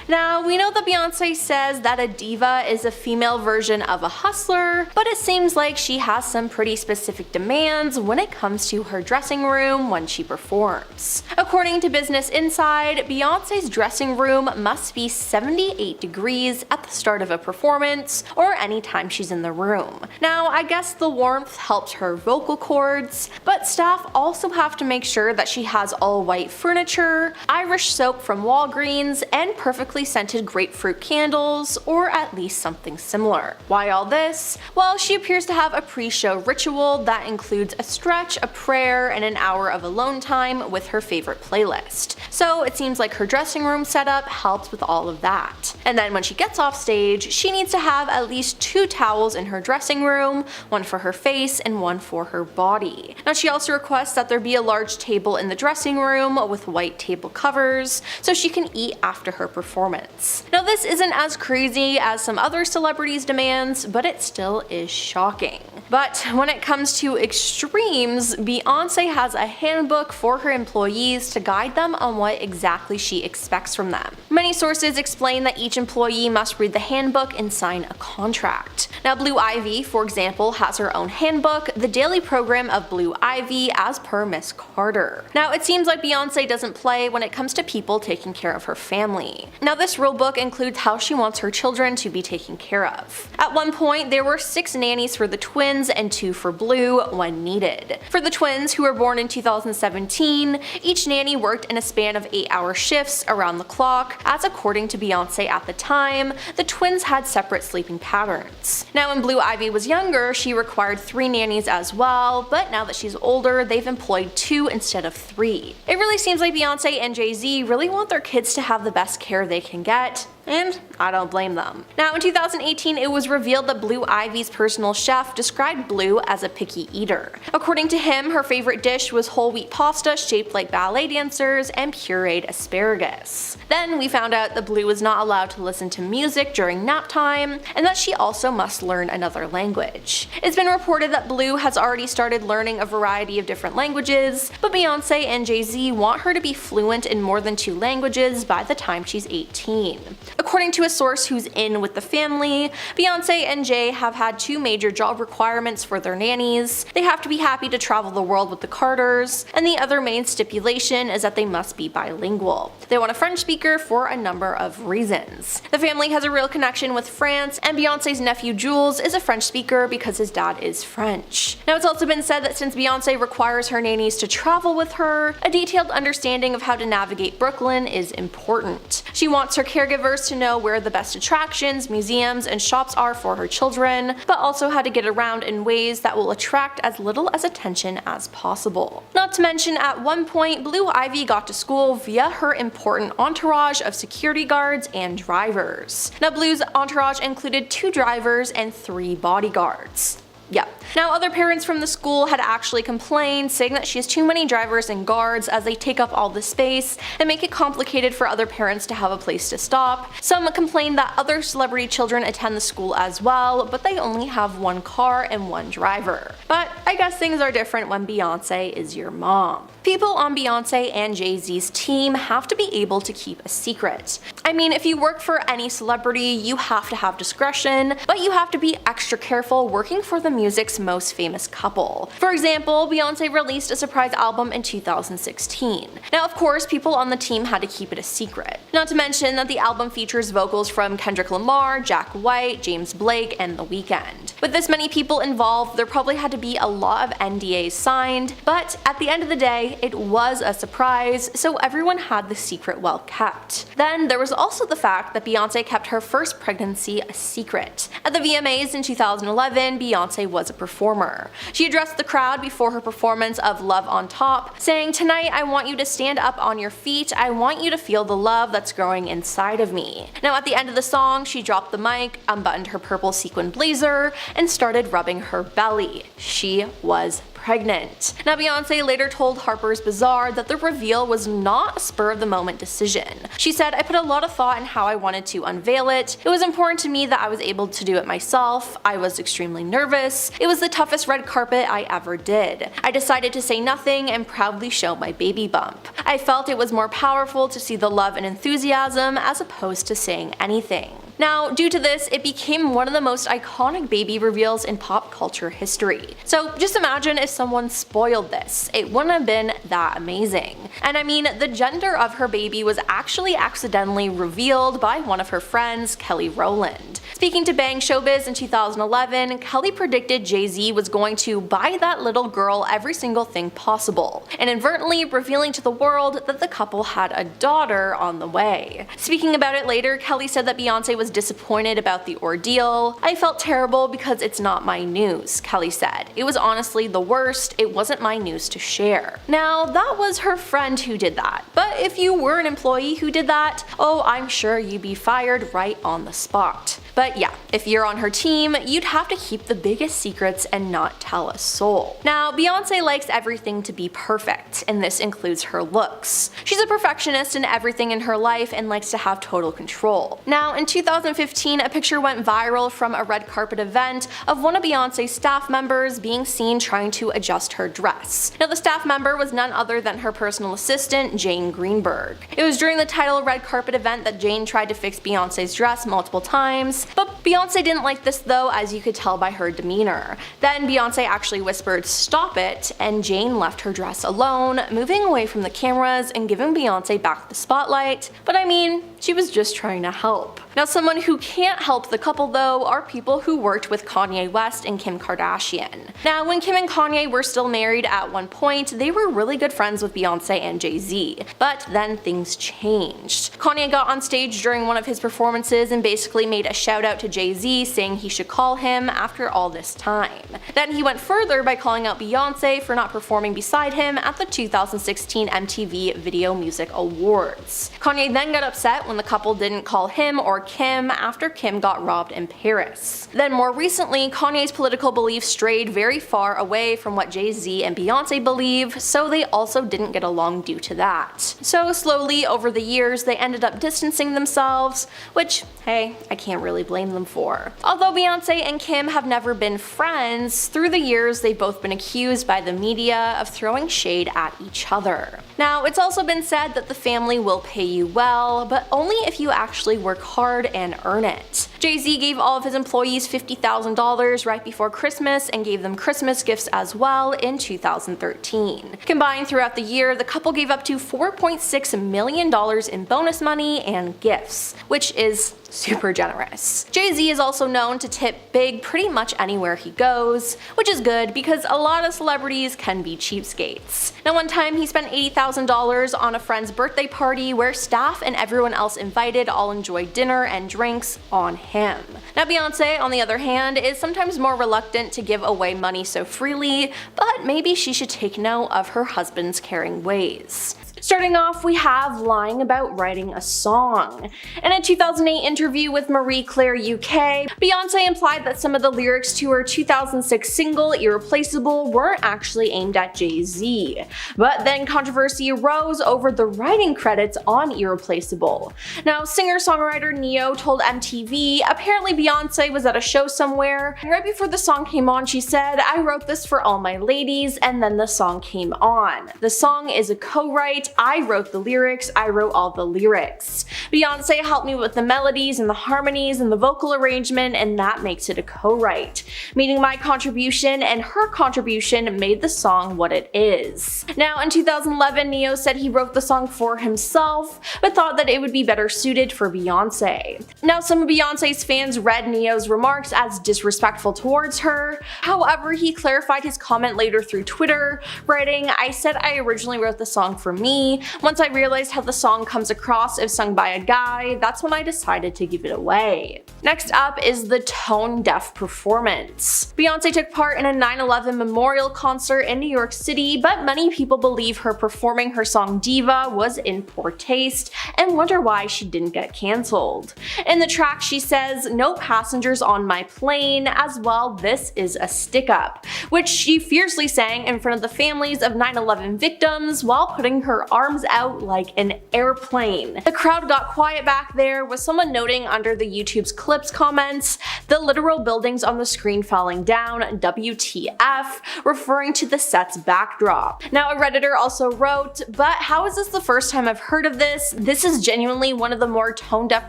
Now, we know that Beyonce says that a diva is a female version of a hustler, but it seems like she has some pretty specific demands when it comes to her dressing room when she performs. According to Business Inside, Beyonce's dressing room must be 78 degrees at the start of a performance or anytime she's in the room. Now, I guess the warmth helps her vocal cords, but staff also have to make sure that she has all white furniture, Irish soap from Walgreens, and perfectly scented grapefruit candles, or at least something similar. Why all this? Well, she appears to have a pre-show ritual that includes a stretch, a prayer, and an hour of alone time with her favorite playlist. So it seems like her dressing room setup helps with all of that. And then when she gets off stage, she needs to have at least 2 towels in her dressing room, one for her face and one for her body. Now, she also requests that there be a large table in the dressing room with white table covers so she can eat after her performance. performance. Now this isn't as crazy as some other celebrities' demands, but it still is shocking. But when it comes to extremes, Beyoncé has a handbook for her employees to guide them on what exactly she expects from them. Many sources explain that each employee must read the handbook and sign a contract. Now Blue Ivy, for example, has her own handbook, The Daily Program of Blue Ivy, as per Miss Carter. Now it seems like Beyoncé doesn't play when it comes to people taking care of her family. Now this rule book includes how she wants her children to be taken care of. At one point, there were 6 nannies for the twins and 2 for Blue when needed. For the twins, who were born in 2017, each nanny worked in a span of 8-hour shifts around the clock, as according to Beyoncé at the time, the twins had separate sleeping patterns. Now when Blue Ivy was younger, she required 3 nannies as well, but now that she's older, they've employed 2 instead of 3. It really seems like Beyoncé and Jay-Z really want their kids to have the best care they can get, and I don't blame them. Now in 2018, it was revealed that Blue Ivy's personal chef described Blue as a picky eater. According to him, her favorite dish was whole wheat pasta shaped like ballet dancers and pureed asparagus. Then we found out that Blue was not allowed to listen to music during nap time, and that she also must learn another language. It's been reported that Blue has already started learning a variety of different languages, but Beyoncé and Jay-Z want her to be fluent in more than 2 languages by the time she's 18. According to a source who's in with the family, Beyoncé and Jay have had 2 major job requirements for their nannies. They have to be happy to travel the world with the Carters, and the other main stipulation is that they must be bilingual. They want a French speaker for a number of reasons. The family has a real connection with France, and Beyoncé's nephew Jules is a French speaker because his dad is French. Now it's also been said that since Beyoncé requires her nannies to travel with her, a detailed understanding of how to navigate Brooklyn is important. She wants her caregivers to know where the best attractions, museums, and shops are for her children, but also how to get around in ways that will attract as little as attention as possible. Not to mention, at one point, Blue Ivy got to school via her important entourage of security guards and drivers. Now Blue's entourage included 2 drivers and 3 bodyguards. Yep. Now other parents from the school had actually complained, saying that she has too many drivers and guards as they take up all the space and make it complicated for other parents to have a place to stop. Some complained that other celebrity children attend the school as well, but they only have 1 car and 1 driver. But I guess things are different when Beyoncé is your mom. People on Beyoncé and Jay-Z's team have to be able to keep a secret. I mean, if you work for any celebrity, you have to have discretion, but you have to be extra careful working for the music's most famous couple. For example, Beyoncé released a surprise album in 2016. Now of course, people on the team had to keep it a secret. Not to mention that the album features vocals from Kendrick Lamar, Jack White, James Blake, and The Weeknd. With this many people involved, there probably had to be a lot of NDAs signed, but at the end of the day, it was a surprise, so everyone had the secret well kept. Then there was also the fact that Beyoncé kept her first pregnancy a secret. At the VMAs in 2011, Beyoncé was a performer. She addressed the crowd before her performance of Love on Top, saying, "Tonight I want you to stand up on your feet, I want you to feel the love that's growing inside of me." Now at the end of the song, she dropped the mic, unbuttoned her purple sequin blazer, and started rubbing her belly. She was pregnant. Now Beyoncé later told Harper's Bazaar that the reveal was not a spur-of-the-moment decision. She said, "I put a lot of thought in how I wanted to unveil it. It was important to me that I was able to do it myself. I was extremely nervous. It was the toughest red carpet I ever did. I decided to say nothing and proudly show my baby bump. I felt it was more powerful to see the love and enthusiasm as opposed to saying anything." Now, due to this, it became one of the most iconic baby reveals in pop culture history. So just imagine if someone spoiled this. It wouldn't have been that amazing. And I mean, the gender of her baby was actually accidentally revealed by one of her friends, Kelly Rowland. Speaking to Bang Showbiz in 2011, Kelly predicted Jay-Z was going to buy that little girl every single thing possible, inadvertently revealing to the world that the couple had a daughter on the way. Speaking about it later, Kelly said that Beyoncé was disappointed about the ordeal. "I felt terrible because it's not my news," Kelly said. "It was honestly the worst. It wasn't my news to share." Now, that was her friend who did that. But if you were an employee who did that, oh, I'm sure you'd be fired right on the spot. But yeah, if you're on her team, you'd have to keep the biggest secrets and not tell a soul. Now, Beyonce likes everything to be perfect, and this includes her looks. She's a perfectionist in everything in her life and likes to have total control. Now, in 2015, a picture went viral from a red carpet event of one of Beyonce's staff members being seen trying to adjust her dress. Now, the staff member was none other than her personal assistant, Jane Greenberg. It was during the title red carpet event that Jane tried to fix Beyonce's dress multiple times, but Beyonce didn't like this though, as you could tell by her demeanor. Then Beyonce actually whispered, "Stop it," and Jane left her dress alone, moving away from the cameras and giving Beyonce back the spotlight. But I mean, she was just trying to help. Now, someone who can't help the couple though are people who worked with Kanye West and Kim Kardashian. Now, when Kim and Kanye were still married at one point, they were really good friends with Beyonce and Jay-Z. But then things changed. Kanye got on stage during one of his performances and basically made a shout out to Jay-Z saying he should call him after all this time. Then he went further by calling out Beyonce for not performing beside him at the 2016 MTV Video Music Awards. Kanye then got upset when the couple didn't call him or Kim after Kim got robbed in Paris. Then more recently, Kanye's political beliefs strayed very far away from what Jay-Z and Beyonce believe, so they also didn't get along due to that. So slowly over the years they ended up distancing themselves, which, hey, I can't really blame them for. Although Beyonce and Kim have never been friends, through the years they've both been accused by the media of throwing shade at each other. Now, it's also been said that the family will pay you well, but only if you actually work hard and earn it. Jay-Z gave all of his employees $50,000 right before Christmas and gave them Christmas gifts as well in 2013. Combined throughout the year, the couple gave up to $4.6 million in bonus money and gifts, which is super generous. Jay-Z is also known to tip big pretty much anywhere he goes, which is good because a lot of celebrities can be cheapskates. Now, one time he spent $80,000 on a friend's birthday party where staff and everyone else invited all enjoyed dinner and drinks on him. Now, Beyonce, on the other hand, is sometimes more reluctant to give away money so freely, but maybe she should take note of her husband's caring ways. Starting off, we have lying about writing a song. In a 2008 interview with Marie Claire UK, Beyonce implied that some of the lyrics to her 2006 single Irreplaceable weren't actually aimed at Jay-Z. But then controversy arose over the writing credits on Irreplaceable. Now, singer-songwriter Ne-Yo told MTV apparently Beyonce was at a show somewhere, and right before the song came on she said, "I wrote this for all my ladies," and then the song came on. The song is a co-write. I wrote the lyrics, I wrote all the lyrics. Beyonce helped me with the melodies and the harmonies and the vocal arrangement, and that makes it a co-write. Meaning my contribution and her contribution made the song what it is. Now, in 2011, Ne-Yo said he wrote the song for himself, but thought that it would be better suited for Beyonce. Now, some of Beyonce's fans read Ne-Yo's remarks as disrespectful towards her. However, he clarified his comment later through Twitter, writing, "I said I originally wrote the song for me. Once I realized how the song comes across if sung by a guy, that's when I decided to give it away." Next up is the tone-deaf performance. Beyonce took part in a 9/11 memorial concert in New York City, but many people believe her performing her song Diva was in poor taste and wonder why she didn't get cancelled. In the track she says, "No passengers on my plane," as well, "This is a stick-up," which she fiercely sang in front of the families of 9/11 victims while putting her arms out like an airplane. The crowd got quiet back there, with someone noting under the YouTube's clips comments, "The literal buildings on the screen falling down, WTF," referring to the set's backdrop. Now, a Redditor also wrote, "But how is this the first time I've heard of this? This is genuinely one of the more tone-deaf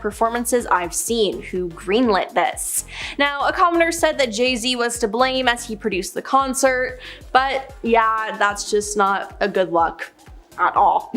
performances I've seen. Who greenlit this?" Now, a commenter said that Jay-Z was to blame as he produced the concert, but yeah, that's just not a good look at all.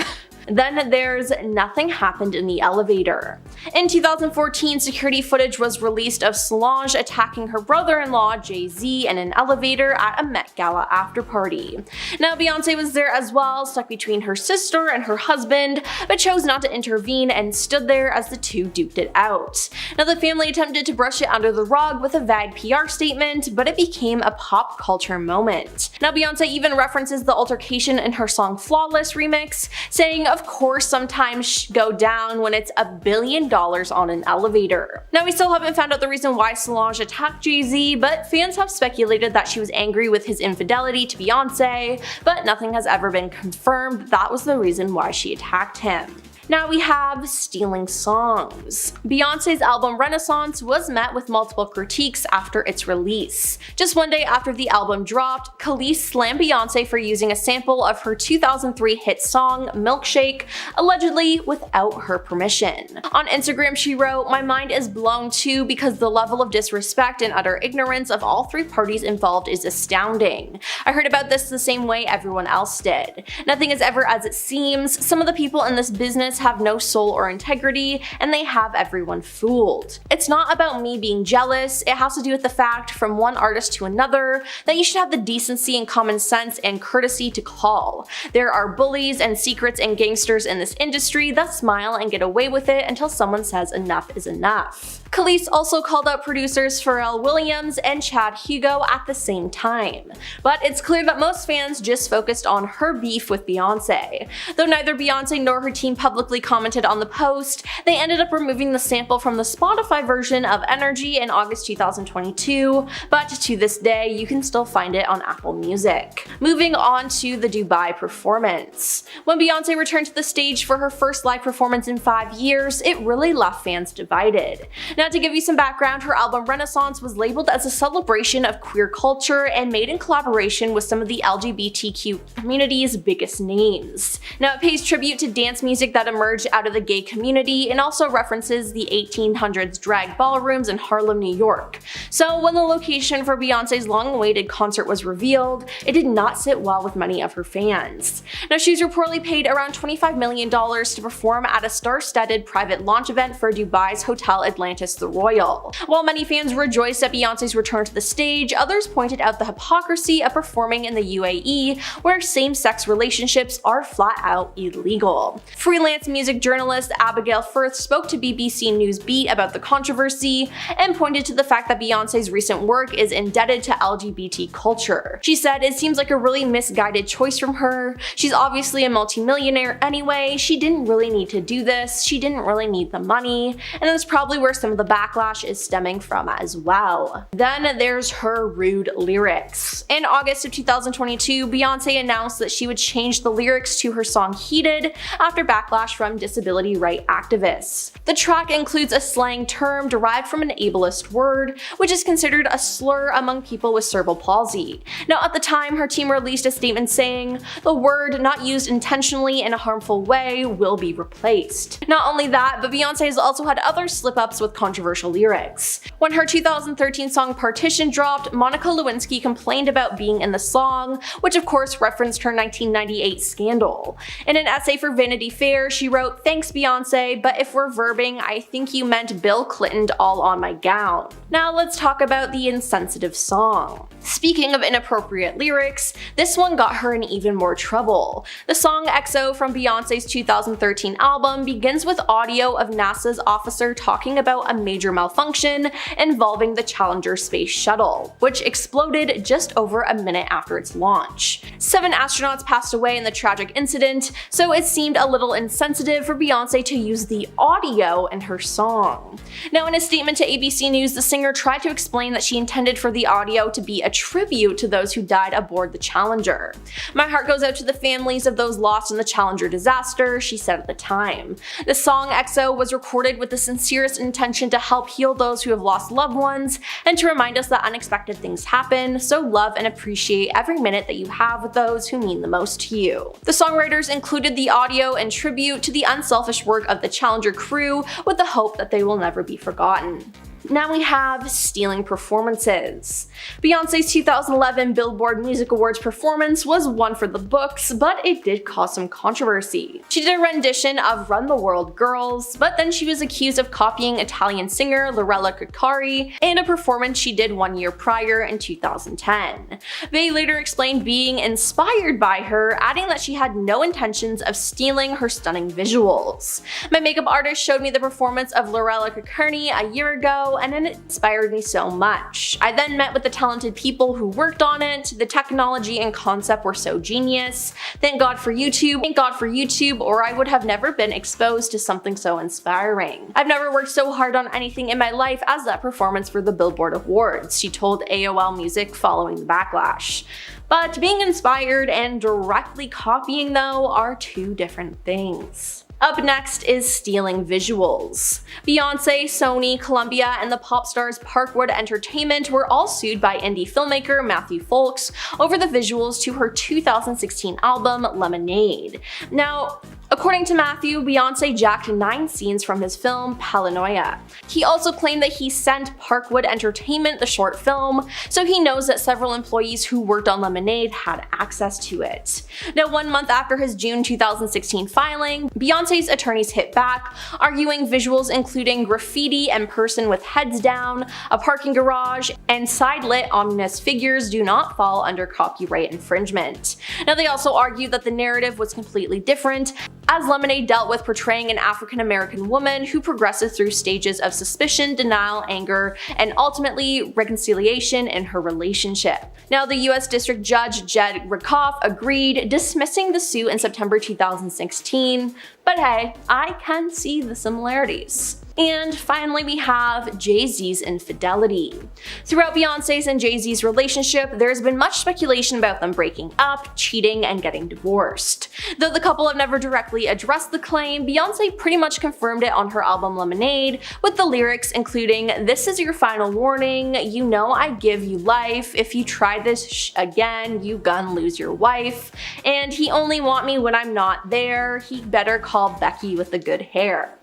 Then there's Nothing Happened in the Elevator. In 2014, security footage was released of Solange attacking her brother-in-law Jay-Z in an elevator at a Met Gala after party. Now, Beyonce was there as well, stuck between her sister and her husband, but chose not to intervene and stood there as the two duked it out. Now, the family attempted to brush it under the rug with a vague PR statement, but it became a pop culture moment. Now, Beyonce even references the altercation in her song Flawless remix, saying, "Of course sometimes go down when it's $1 billion $20 on an elevator. Now, we still haven't found out the reason why Solange attacked Jay-Z, but fans have speculated that she was angry with his infidelity to Beyonce, but nothing has ever been confirmed that was the reason why she attacked him. Now we have stealing songs. Beyonce's album Renaissance was met with multiple critiques after its release. Just one day after the album dropped, Khalees slammed Beyonce for using a sample of her 2003 hit song Milkshake, allegedly without her permission. On Instagram she wrote, "My mind is blown too because the level of disrespect and utter ignorance of all three parties involved is astounding. I heard about this the same way everyone else did. Nothing is ever as it seems. Some of the people in this business have no soul or integrity, and they have everyone fooled. It's not about me being jealous, it has to do with the fact from one artist to another that you should have the decency and common sense and courtesy to call. There are bullies and secrets and gangsters in this industry that smile and get away with it until someone says enough is enough." Khalees also called out producers Pharrell Williams and Chad Hugo at the same time. But it's clear that most fans just focused on her beef with Beyonce. Though neither Beyonce nor her team publicly commented on the post, they ended up removing the sample from the Spotify version of Energy in August 2022, but to this day you can still find it on Apple Music. Moving on to the Dubai performance. When Beyonce returned to the stage for her first live performance in 5 years, it really left fans divided. Now, to give you some background, her album Renaissance was labeled as a celebration of queer culture and made in collaboration with some of the LGBTQ community's biggest names. Now, it pays tribute to dance music that emerged out of the gay community and also references the 1800s drag ballrooms in Harlem, New York. So when the location for Beyonce's long-awaited concert was revealed, it did not sit well with many of her fans. Now, she was reportedly paid around $25 million to perform at a star-studded private launch event for Dubai's Hotel Atlantis the Royal. While many fans rejoiced at Beyonce's return to the stage, others pointed out the hypocrisy of performing in the UAE, where same-sex relationships are flat out illegal. Freelance music journalist Abigail Firth spoke to BBC News Beat about the controversy and pointed to the fact that Beyonce's recent work is indebted to LGBT culture. She said, "It seems like a really misguided choice from her. She's obviously a multimillionaire anyway. She didn't really need to do this. She didn't really need the money." And that's probably where some of the backlash is stemming from as well. Then there's her rude lyrics. In August of 2022, Beyonce announced that she would change the lyrics to her song Heated after backlash from disability rights activists. The track includes a slang term derived from an ableist word, which is considered a slur among people with cerebral palsy. Now, at the time, her team released a statement saying, "The word not used intentionally in a harmful way will be replaced." Not only that, but Beyonce has also had other slip-ups with controversial lyrics. When her 2013 song Partition dropped, Monica Lewinsky complained about being in the song, which of course referenced her 1998 scandal. In an essay for Vanity Fair, she wrote, "Thanks Beyonce, but if we're verbing, I think you meant Bill Clinton all on my gown." Now let's talk about the insensitive song. Speaking of inappropriate lyrics, this one got her in even more trouble. The song XO from Beyonce's 2013 album begins with audio of NASA's officer talking about a major malfunction involving the Challenger space shuttle, which exploded just over a minute after its launch. 7 astronauts passed away in the tragic incident, so it seemed a little insensitive for Beyonce to use the audio in her song. Now, in a statement to ABC News, the singer tried to explain that she intended for the audio to be a tribute to those who died aboard the Challenger. "My heart goes out to the families of those lost in the Challenger disaster," she said at the time. The song XO was recorded with the sincerest intention to help heal those who have lost loved ones and to remind us that unexpected things happen, so love and appreciate every minute that you have with those who mean the most to you. The songwriters included the audio in tribute to the unselfish work of the Challenger crew with the hope that they will never be forgotten. Now we have stealing performances. Beyonce's 2011 Billboard Music Awards performance was one for the books, but it did cause some controversy. She did a rendition of Run the World Girls, but then she was accused of copying Italian singer Lorella Cuccari in a performance she did 1 year prior in 2010. Bey later explained being inspired by her, adding that she had no intentions of stealing her stunning visuals. "My makeup artist showed me the performance of Lorella Cuccari a year ago, and it inspired me so much. I then met with the talented people who worked on it. The technology and concept were so genius. Thank God for YouTube. Thank God for YouTube, or I would have never been exposed to something so inspiring. I've never worked so hard on anything in my life as that performance for the Billboard Awards, she told AOL Music following the backlash. But being inspired and directly copying, though, are two different things. Up next is stealing visuals. Beyonce, Sony, Columbia, and the pop stars Parkwood Entertainment were all sued by indie filmmaker Matthew Folks over the visuals to her 2016 album Lemonade. Now, according to Matthew, Beyonce jacked 9 scenes from his film Paranoia. He also claimed that he sent Parkwood Entertainment the short film, so he knows that several employees who worked on Lemonade had access to it. Now, 1 month after his June 2016 filing, Beyonce's attorneys hit back, arguing visuals including graffiti and person with heads down, a parking garage, and side-lit ominous figures do not fall under copyright infringement. Now, they also argued that the narrative was completely different, as Lemonade dealt with portraying an African-American woman who progresses through stages of suspicion, denial, anger, and ultimately reconciliation in her relationship. Now, the US District Judge Jed Rakoff agreed, dismissing the suit in September 2016, but hey, I can see the similarities. And finally, we have Jay-Z's infidelity. Throughout Beyonce's and Jay-Z's relationship, there's been much speculation about them breaking up, cheating, and getting divorced. Though the couple have never directly addressed the claim, Beyonce pretty much confirmed it on her album Lemonade, with the lyrics including, "This is your final warning, you know I give you life, if you try this again, you gon' lose your wife, and he only want me when I'm not there, he better call Becky with the good hair."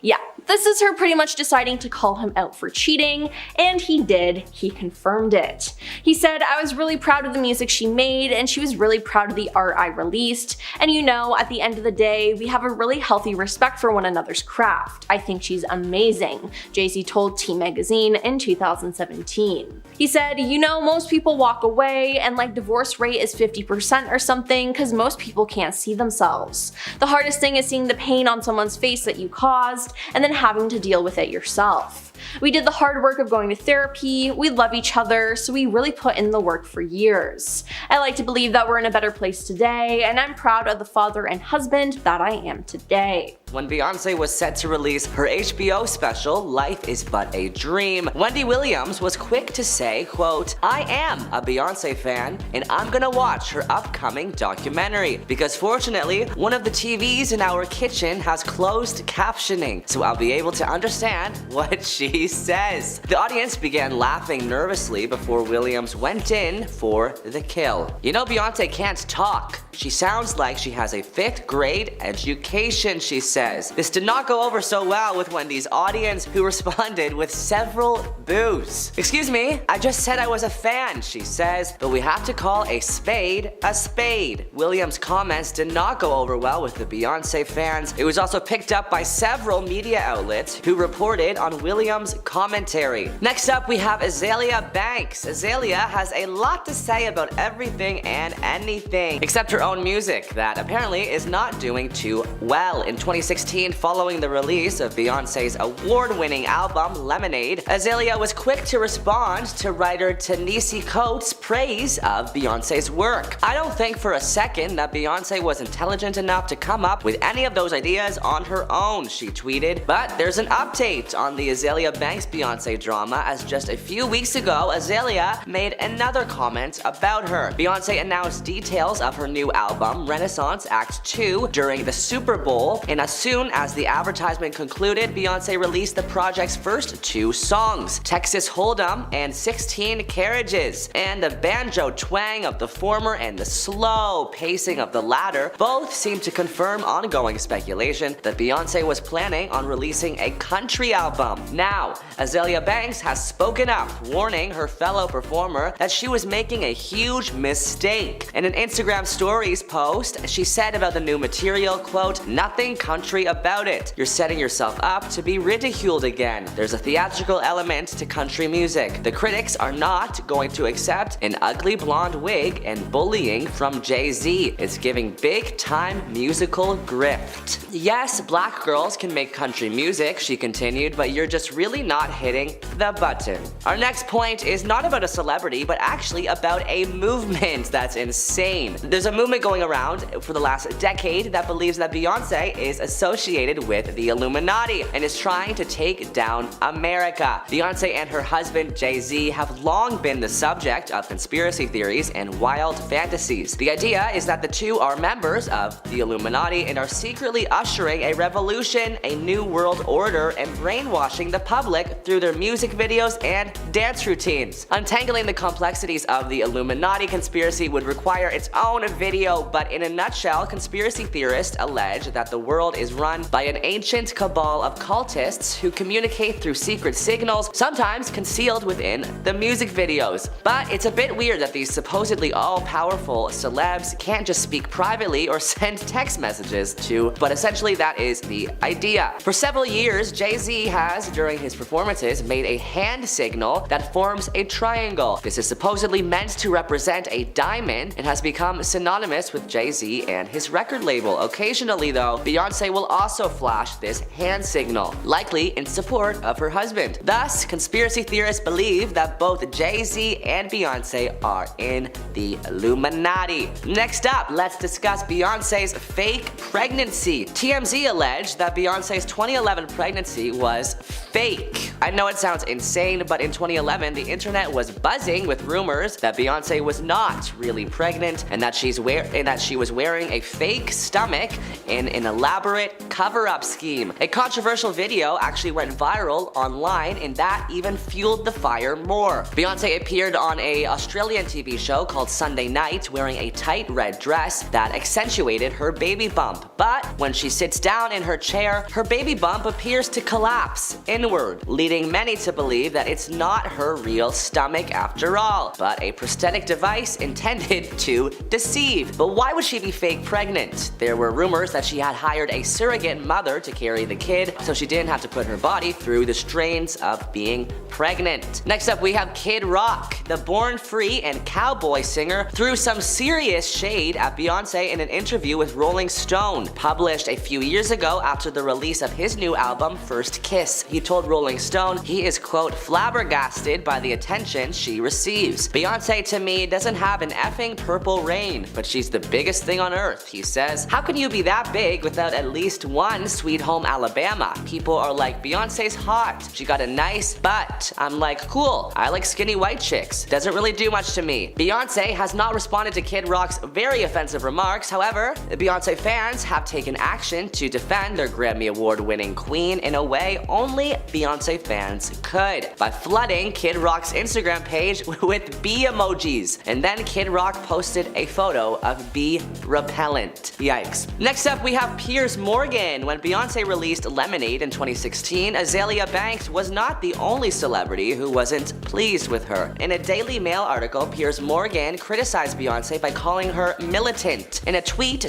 Yeah, this is her pretty much deciding to call him out for cheating, and he did. He confirmed it. He said, "I was really proud of the music she made, and she was really proud of the art I released, and you know, at the end of the day, we have a really healthy respect for one another's craft. I think she's amazing," Jay-Z told T Magazine in 2017. He said, "You know, most people walk away, and like divorce rate is 50% or something, cause most people can't see themselves. The hardest thing is seeing the pain on someone's face that you caused, and then having to deal with it yourself. We did the hard work of going to therapy, we love each other, so we really put in the work for years. I like to believe that we're in a better place today, and I'm proud of the father and husband that I am today." When Beyonce was set to release her HBO special, Life is But a Dream, Wendy Williams was quick to say, quote, "I am a Beyonce fan, and I'm gonna watch her upcoming documentary, because fortunately, one of the TVs in our kitchen has closed captioning, so I'll be able to understand what she says." The audience began laughing nervously before Williams went in for the kill. "You know, Beyonce can't talk. She sounds like she has a 5th grade education," she says. This did not go over so well with Wendy's audience, who responded with several boos. "Excuse me, I just said I was a fan," she says, "but we have to call a spade a spade." Williams' comments did not go over well with the Beyonce fans. It was also picked up by several media outlets who reported on Williams' commentary. Next up, we have Azealia Banks. Azealia has a lot to say about everything and anything, except her own music, that apparently is not doing too well. In 2016, following the release of Beyonce's award-winning album Lemonade, Azealia was quick to respond to writer Ta-Nehisi Coates' praise of Beyonce's work. "I don't think for a second that Beyonce was intelligent enough to come up with any of those ideas on her own," she tweeted. But there's an update on the Azealia Banks Beyonce drama, as just a few weeks ago, Azealia made another comment about her. Beyonce announced details of her new album, Renaissance Act 2, during the Super Bowl, and as soon as the advertisement concluded, Beyonce released the project's first 2 songs, Texas Hold'em and 16 Carriages, and the banjo twang of the former and the slow pacing of the latter both seem to confirm ongoing speculation that Beyonce was planning on releasing a country album. Now, Azealia Banks has spoken up, warning her fellow performer that she was making a huge mistake. In an Instagram story, Stories post, she said about the new material, quote, "Nothing country about it. You're setting yourself up to be ridiculed again. There's a theatrical element to country music. The critics are not going to accept an ugly blonde wig and bullying from Jay-Z. It's giving big-time musical grift." Yes, black girls can make country music, she continued, but you're just really not hitting the button. Our next point is not about a celebrity, but actually about a movement that's insane. There's a movement going around for the last decade that believes that Beyonce is associated with the Illuminati and is trying to take down America. Beyonce and her husband Jay-Z have long been the subject of conspiracy theories and wild fantasies. The idea is that the two are members of the Illuminati and are secretly ushering a revolution, a new world order, and brainwashing the public through their music videos and dance routines. Untangling the complexities of the Illuminati conspiracy would require its own video, but in a nutshell, conspiracy theorists allege that the world is run by an ancient cabal of cultists who communicate through secret signals, sometimes concealed within the music videos. But it's a bit weird that these supposedly all-powerful celebs can't just speak privately or send text messages to, but essentially that is the idea. For several years, Jay-Z has, during his performances, made a hand signal that forms a triangle. This is supposedly meant to represent a diamond and has become synonymous with Jay-Z and his record label. Occasionally though, Beyonce will also flash this hand signal, likely in support of her husband. Thus, conspiracy theorists believe that both Jay-Z and Beyonce are in the Illuminati. Next up, let's discuss Beyonce's fake pregnancy. TMZ alleged that Beyonce's 2011 pregnancy was fake. I know it sounds insane, but in 2011, the internet was buzzing with rumors that Beyonce was not really pregnant and that she was wearing a fake stomach in an elaborate cover-up scheme. A controversial video actually went viral online, and that even fueled the fire more. Beyonce appeared on an Australian TV show called Sunday Night wearing a tight red dress that accentuated her baby bump. But when she sits down in her chair, her baby bump appears to collapse inward, leading many to believe that it's not her real stomach after all, but a prosthetic device intended to deceive. But why would she be fake pregnant? There were rumors that she had hired a surrogate mother to carry the kid, so she didn't have to put her body through the strains of being pregnant. Next up, we have Kid Rock. The Born Free and cowboy singer threw some serious shade at Beyonce in an interview with Rolling Stone, published a few years ago after the release of his new album, First Kiss. He told Rolling Stone he is, quote, flabbergasted by the attention she receives. Beyonce to me doesn't have an effing purple rain, but she's the biggest thing on earth, he says. How can you be that big without at least one Sweet Home Alabama? People are like, Beyonce's hot. She got a nice butt. I'm like, cool. I like skinny white chicks. Doesn't really do much to me. Beyonce has not responded to Kid Rock's very offensive remarks. However, the Beyonce fans have taken action to defend their Grammy Award-winning queen in a way only Beyonce fans could, by flooding Kid Rock's Instagram page with bee emojis. And then Kid Rock posted a photo of bee repellent. Yikes. Next up, we have Piers Morgan. When Beyonce released Lemonade in 2016, Azalea Banks was not the only celebrity who wasn't pleased with her. In a Daily Mail article, Piers Morgan criticized Beyonce by calling her militant. In a tweet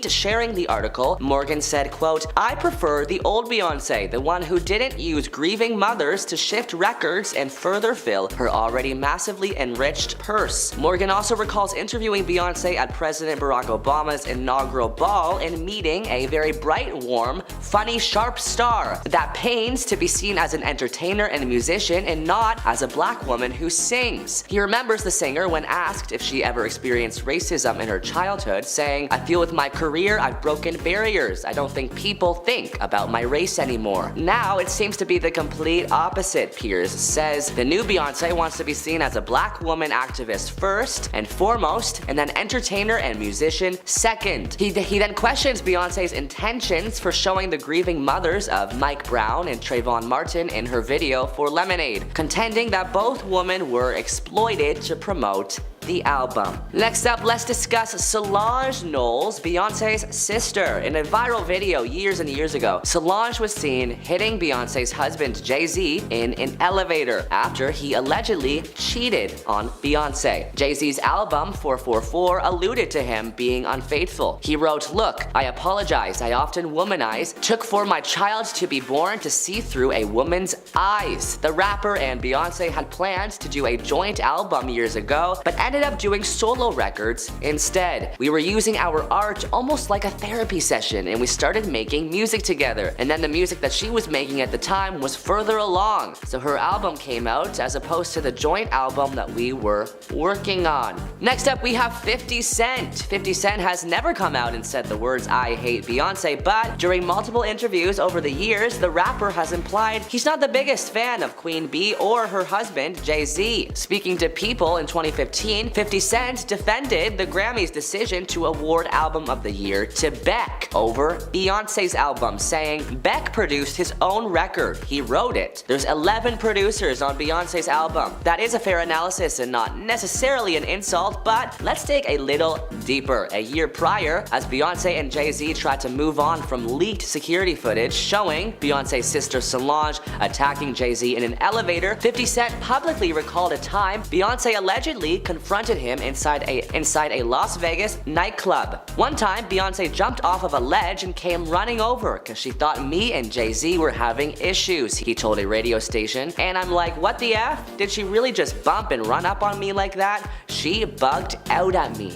sharing the article, Morgan said, quote, I prefer the old Beyonce, the one who didn't use grieving mothers to shift records and further fill her already massively enriched purse. Morgan also recalls interviewing Beyonce at President Barack Obama's inaugural ball and meeting a very bright, warm, funny, sharp star that pains to be seen as an entertainer and a musician and not as a black woman who sings. He remembers the singer when asked if she ever experienced racism in her childhood, saying, I feel with my career I've broken barriers. I don't think people think about my race anymore. Now it seems to be the complete opposite, Piers says. The new Beyonce wants to be seen as a black woman activist first and foremost, and then entertainer and musician second. He then questions Beyonce's intentions for showing the grieving mothers of Mike Brown and Trayvon Martin in her video for Lemonade, contending that both women were exploited to promote the album. Next up, let's discuss Solange Knowles, Beyonce's sister. In a viral video years and years ago, Solange was seen hitting Beyonce's husband Jay-Z in an elevator after he allegedly cheated on Beyonce. Jay-Z's album 444 alluded to him being unfaithful. He wrote, "Look, I apologize. I often womanize. Took for my child to be born to see through a woman's eyes." The rapper and Beyonce had planned to do a joint album years ago, but ended up doing solo records instead. "We were using our art almost like a therapy session, and we started making music together. And then the music that she was making at the time was further along, so her album came out as opposed to the joint album that we were working on." Next up, we have 50 Cent. 50 Cent has never come out and said the words "I hate Beyonce," but during multiple interviews over the years, the rapper has implied he's not the biggest fan of Queen Bey or her husband Jay-Z. Speaking to People in 2015, 50 Cent defended the Grammys' decision to award Album of the Year to Beck over Beyonce's album, saying Beck produced his own record. He wrote it. There's 11 producers on Beyonce's album. That is a fair analysis and not necessarily an insult, but let's dig a little deeper. A year prior, as Beyonce and Jay-Z tried to move on from leaked security footage showing Beyonce's sister Solange attacking Jay-Z in an elevator, 50 Cent publicly recalled a time Beyonce allegedly confronted him inside a Las Vegas nightclub. One time, Beyonce jumped off of a ledge and came running over because she thought me and Jay-Z were having issues, he told a radio station. And I'm like, what the F? Did she really just bump and run up on me like that? She bugged out at me.